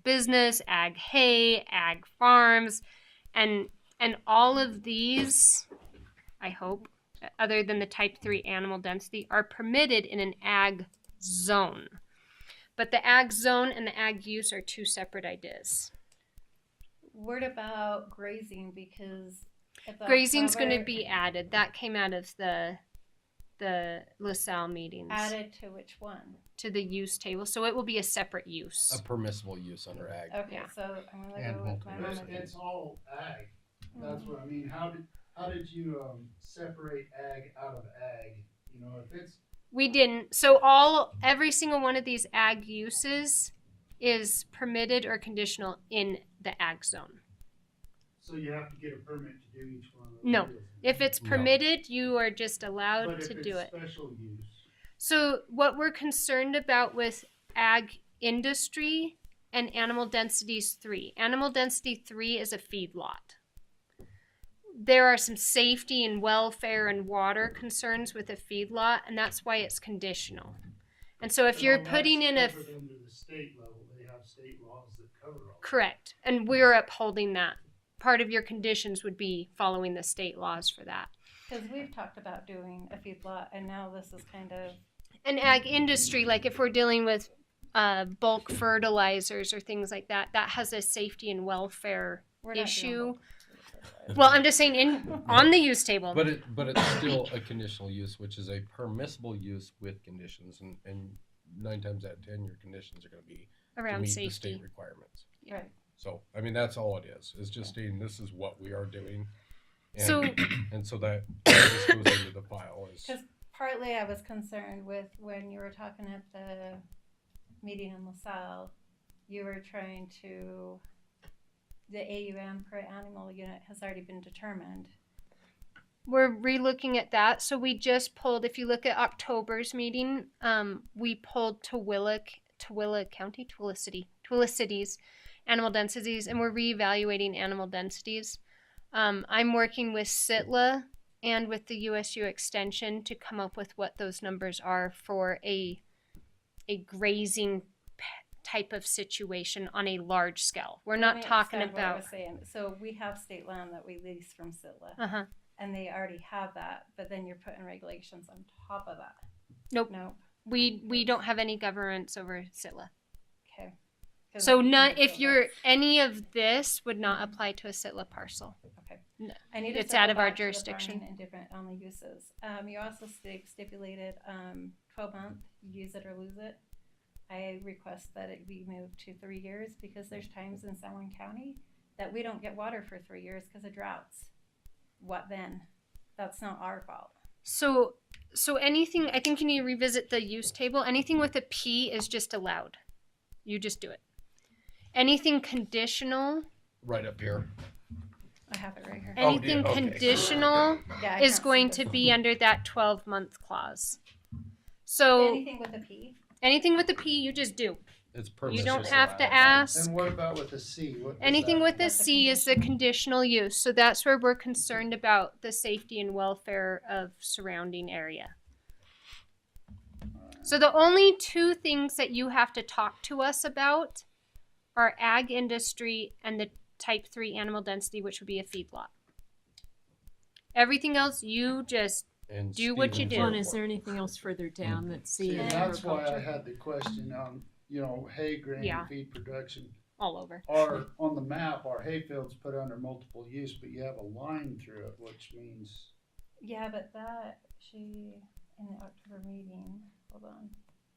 business, ag hay, ag farms, and all of these, I hope, other than the type 3 animal density, are permitted in an ag zone. But the ag zone and the ag use are two separate ideas. what about grazing? Because at the Grazing's going to October- be added. That came out of the LaSalle meetings. added to which one? To the use table, so it will be a separate use. A permissible use under ag. Okay, Yeah. so I'm gonna And go with my It's, mama. it's all ag. That's what I mean. How did you separate ag out of ag? You know, if it's We didn't. So every single one of these ag uses is permitted or conditional in the ag zone. so you have to get a permit to do each one of those. No. deals. If it's No. permitted, you are just allowed But if to it's do it. special use. So what we're concerned about with ag industry and animal densities 3. Animal density 3 is a feedlot. There are some safety and welfare and water concerns with a feedlot, and that's why it's conditional. And so if And you're all putting in that's a covered under the state level, they have state laws that cover all that. correct, and we're upholding that. Part of your conditions would be following the state laws for that. Because we've talked about doing a feedlot, and now this is kind of An ag industry, like if we're dealing with bulk fertilizers or things like that, that has a safety and welfare we're not issue. doing both. Well, I'm just saying on the use table. But it's still a conditional use, which is a permissible use with conditions, and 9 times out of 10, your conditions are going to be to Around meet the safety. state requirements. Right. So, I mean, that's all it is. It's just stating this is what we are doing. And, So- and so that just goes into the file. Because partly I was concerned with when you were talking at the meeting in LaSalle, you were trying to, the AUM per animal unit has already been determined. We're relooking at that. So we just pulled, if you look at October's meeting, we pulled Tooele City's animal densities, and we're reevaluating animal densities. I'm working with SITLA and with the USU Extension to come up with what those numbers are for a grazing type of situation on a large scale. We're Let not me talking expand what I about. was saying. So we have state land that we lease from SITLA, Uh-huh. and they already have that, but then you're putting regulations on top of that. Nope. Nope. We don't have any governance over SITLA. Okay. 'Cause So I'm not thinking if of you're SITLA. any of this would not apply to a SITLA parcel. Okay. No, I need to it's circle out of our back to the jurisdiction. farming and different on the uses. You also stipulated 12-month, use it or lose it. I request that it be moved to 3 years because there's times in San Juan County that we don't get water for 3 years because of droughts, what then? That's not our fault. So anything, I think you need to revisit the use table. Anything with a P is just allowed. You just do it. Anything conditional, Right up here. I have it right here. anything okay. conditional Yeah, I is can't going see to this. be under that 12-month clause. So Anything with a P? anything with a P, you just do. It's You permissible. don't have to ask. And what about with the C? What does Anything that- with a That's a C is the conditional use. So that's where we're concerned about the safety and welfare of surrounding area. So the only two things that you have to talk to us about are ag industry and the type 3 animal density, which would be a feedlot. Everything else, you just And do what you Stevens do. John, is there anything else further down that's See, C and in that's why I agriculture? had the question on, hay, grain, Yeah. and feed production. all over. Our, on the map, our hay fields put under multiple use, but you have a line through it, which means, Yeah, but that, in the October meeting, hold on.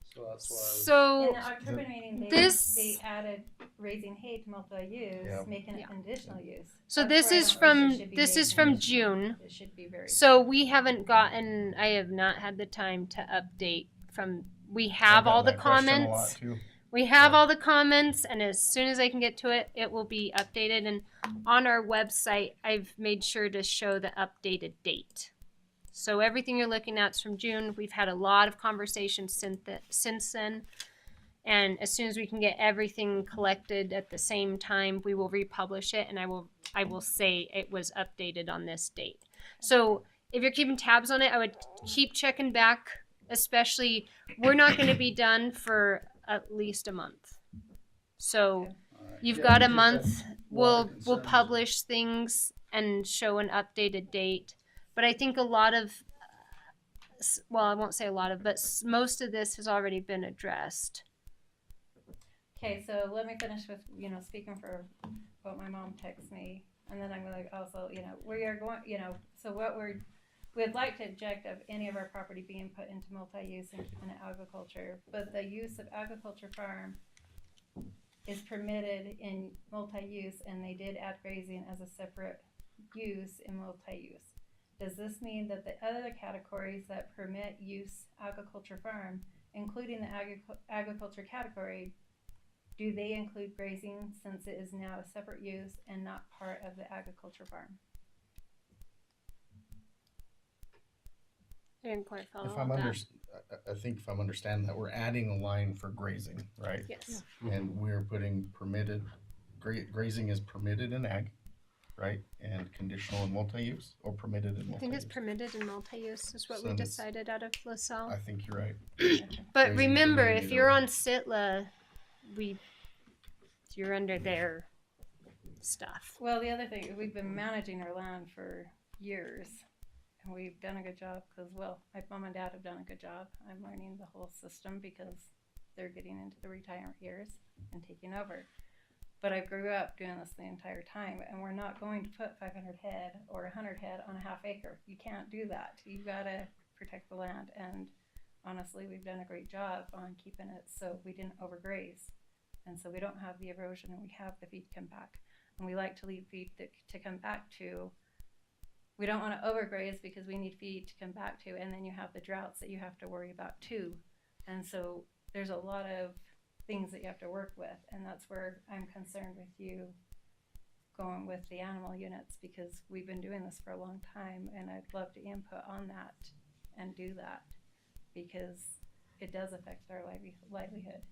so that's why I was. In So the October meeting, they added raising hay to multi-use, Yeah. making it Yeah. conditional use. So That's this where I is don't think from it should be this made is from conditional. June. It should be very. So we haven't gotten. I have not had the time to update from. We have all the comments. We have all the comments, and as soon as I can get to it, it will be updated. And on our website, I've made sure to show the updated date. So everything you're looking at is from June. We've had a lot of conversations since then. And as soon as we can get everything collected at the same time, we will republish it, and I will say it was updated on this date. So if you're keeping tabs on it, I would keep checking back. Especially, we're not going to be done for at least a month. So All right. you've Yeah, got a we just month. have We'll water we'll concerns. publish things and show an updated date. But I think a lot of, well, I won't say a lot of, but most of this has already been addressed. Okay, so let me finish with, speaking for what my mom texts me, and then I'm gonna also, we are going, so we'd like to object of any of our property being put into multi-use and keeping it agriculture, but the use of agriculture farm is permitted in multi-use, and they did add grazing as a separate use in multi-use. Does this mean that the other categories that permit use agriculture farm, including the agriculture category, do they include grazing since it is now a separate use and not part of the agriculture farm? I didn't quite follow If all I'm that. I think if I'm understanding that, we're adding a line for grazing, right? Yes. And we're putting permitted, grazing is permitted in ag, right? And conditional in multi-use, or permitted in I multi-use? think it's permitted in multi-use is what So we it's- decided out of LaSalle. I think you're right. But Grazing remember, permitted if either you're way. on SITLA, you're under their stuff. Well, the other thing, we've been managing our land for years, and we've done a good job because, well, my mom and dad have done a good job. I'm learning the whole system because they're getting into the retirement years and taking over. But I grew up doing this the entire time, and we're not going to put 500 head or 100 head on a half acre. You can't do that. You gotta protect the land, and honestly, we've done a great job on keeping it so we didn't overgraze. And so we don't have the erosion, and we have the feed come back. And we like to leave feed to come back to. We don't want to overgraze because we need feed to come back to, and then you have the droughts that you have to worry about too. And so there's a lot of things that you have to work with, and that's where I'm concerned with you going with the animal units, because we've been doing this for a long time, and I'd love to input on that and do that because it does affect our livelihood.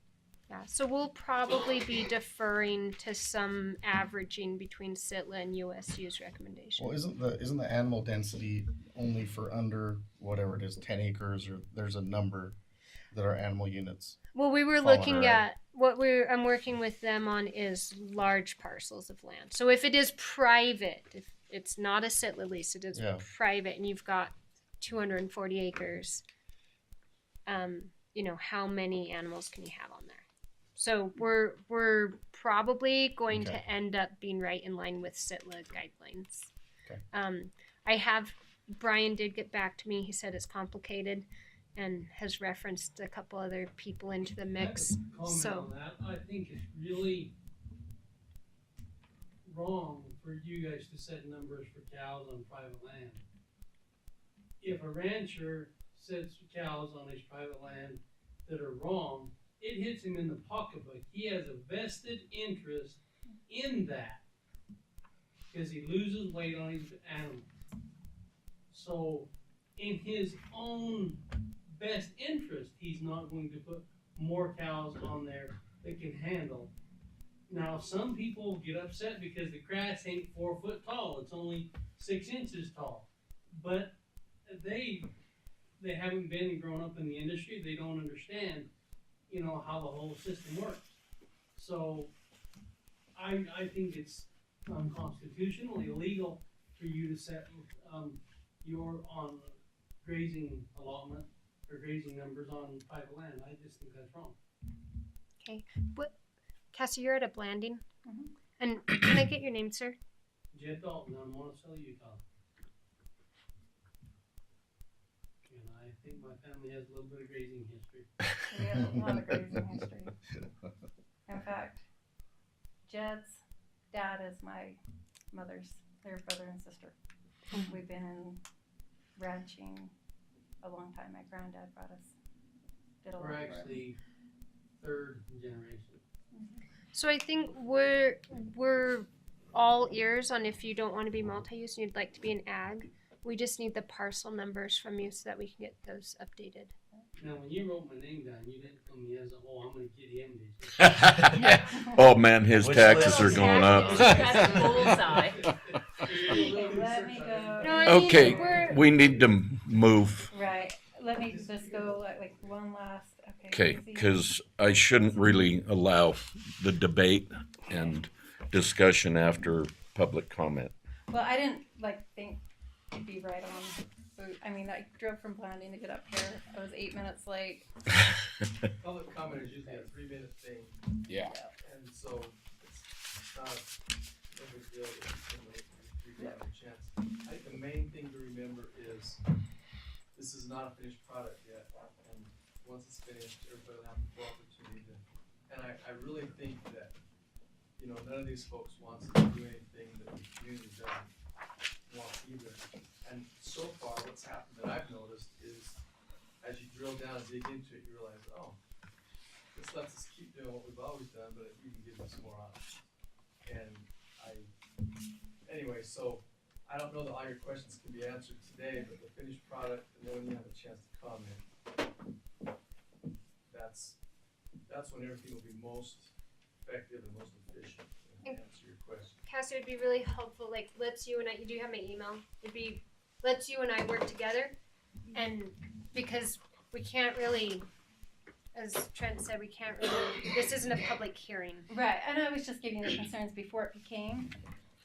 Yeah, so we'll probably be deferring to some averaging between SITLA and USU's recommendation. Well, isn't the animal density only for under whatever it is, 10 acres, or there's a number that are animal units? Well, we were fall looking under at I'm working with them on is large parcels of land. So if it is private, if it's not a SITLA lease, it is Yeah. private, and you've got 240 acres. How many animals can you have on there? So we're probably going Okay. to end up being right in line with SITLA guidelines. Okay. Brian did get back to me. He said it's complicated, and has referenced a couple other people into the mix. Comment So on that. I think it's really wrong for you guys to set numbers for cows on private land. If a rancher sets cows on his private land that are wrong, it hits him in the pocketbook. He has a vested interest in that because he loses weight on his animal. So, in his own best interest, he's not going to put more cows on there that can handle. Now, some people get upset because the grass ain't 4 foot tall; it's only 6 inches tall. But they haven't been and grown up in the industry. They don't understand, how the whole system works. So, I think it's unconstitutionally illegal for you to set your on grazing allotment or grazing numbers on private land. I just think that's wrong. Okay. What, Cassie, you're at a Blanding. Mhm. And can I get your name, sir? Jed Dalton, I'm Monticello, Utah. And I think my family has a little bit of grazing history. We have a lot of grazing history. In fact, Jed's dad is my their brother and sister. We've been in ranching a long time. My granddad brought us. Did a lot We're of work. actually third generation. So I think we're all ears on if you don't want to be multi-use and you'd like to be an ag. We just need the parcel numbers from you so that we can get those updated. Now, when you wrote my name down, you didn't tell me as a, I'm going to get him this. Oh man, his Which taxes are list? going up. That's bullseye. Let me go. No, I mean, Okay, we're- we need to move. Right. Let me just go like one last. Okay, because I shouldn't really allow the debate and discussion after public comment. Well, I didn't think it'd be right on. I mean, I drove from Blanding to get up here. I was 8 minutes late. Public comment is usually a 3-minute thing. Yeah. And so it's not no big deal if you get a chance. I think the main thing to remember is this is not a finished product yet. And once it's finished, everybody will have the full opportunity to. And I really think that, none of these folks wants to do anything that the community doesn't want either. And so far, what's happened that I've noticed is as you drill down and dig into it, you realize, oh, this lets us keep doing what we've always done, but it even gives us more options. And anyway, so I don't know that all your questions can be answered today, but the finished product, and then when you have a chance to comment, that's when everything will be most effective and most efficient and answer your question. Cassie, it'd be really helpful. Let's you and I. You do have my email. Let's you and I work together, and because we can't really, as Trent said, we can't really. This isn't a public hearing. Right, and I was just giving you the concerns before it became.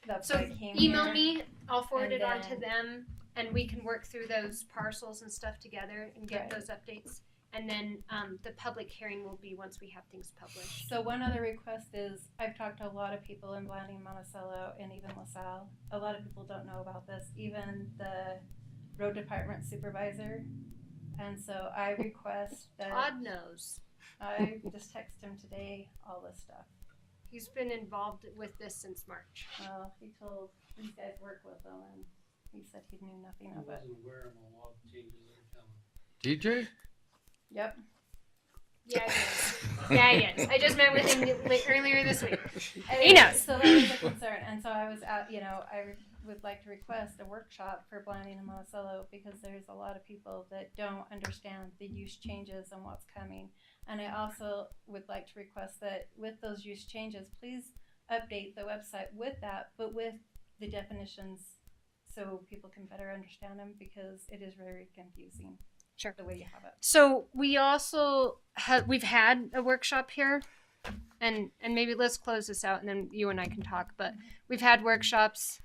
That's So why I came email here. me. I'll forward And it on to then- them, and we can work through those parcels and stuff together and get Right. those updates. And then the public hearing will be once we have things published. So one other request is, I've talked to a lot of people in Blanding, Monticello, and even LaSalle. A lot of people don't know about this, even the road department supervisor. And so I request that. God knows. I just texted him today, all this stuff. He's been involved with this since March. Well, he told these guys work with him, and he said he knew nothing I of it. wasn't aware of a lot of changes that are coming. DJ? Yep. Yeah, yes. Yeah, yes. I just met with him earlier this week. He Anyway, knows. So that was a concern, and so I was at, I would like to request a workshop for Blanding and Monticello because there's a lot of people that don't understand the use changes and what's coming. And I also would like to request that with those use changes, please update the website with that, but with the definitions so people can better understand them because it is very confusing. Sure. The way you have it. So we also we've had a workshop here, and maybe let's close this out and then you and I can talk. But we've had workshops.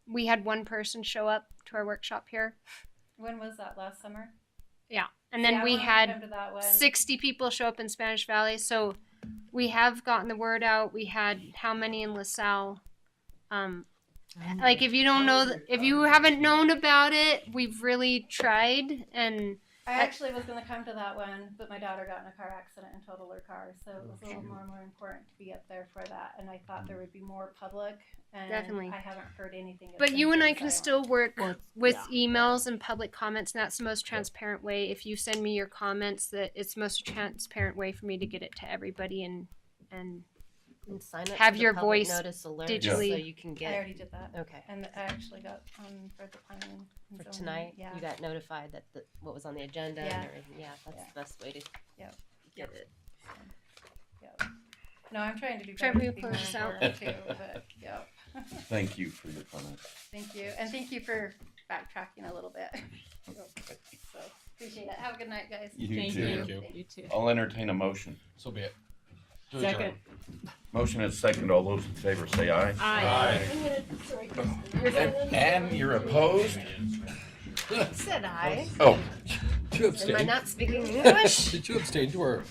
We had one person show up to our workshop here. When was that? Last summer? Yeah, and then Yeah, I we wanted to had come to that one. 60 people show up in Spanish Valley. So we have gotten the word out. We had how many in LaSalle? If you don't know, if you haven't known about it, we've really tried, and I actually was going to come to that one, but my daughter got in a car accident and totaled her car, so it was a little more and more important to be up there for that. And I thought there would be more public, and Definitely. I haven't heard anything. It's But been you and I very can silent. still work with emails and public comments, and that's the most transparent way. If you send me your comments, that it's the most transparent way for me to get it to everybody and And sign up have for the your public voice notice alert digitally. so you can I get already did that. Okay. And I actually got on for the planning and for zoning. tonight. Yeah. You got notified that what was on the agenda Yeah. and everything. Yeah, that's the best way to Yep. get it. Yep. No, I'm trying to do Try better to to be more close this out. important too, but yep. Thank you for your comments. Thank you, and thank you for backtracking a little bit. So appreciate it. Have a good night, guys. You Thank too. you. You too. I'll entertain a motion. So be it. To Second. adjourn. Motion is second. All those in favor say aye. Aye. And you're opposed? Said I. Oh. Did you Am I abstain? not speaking English? Did you abstain to our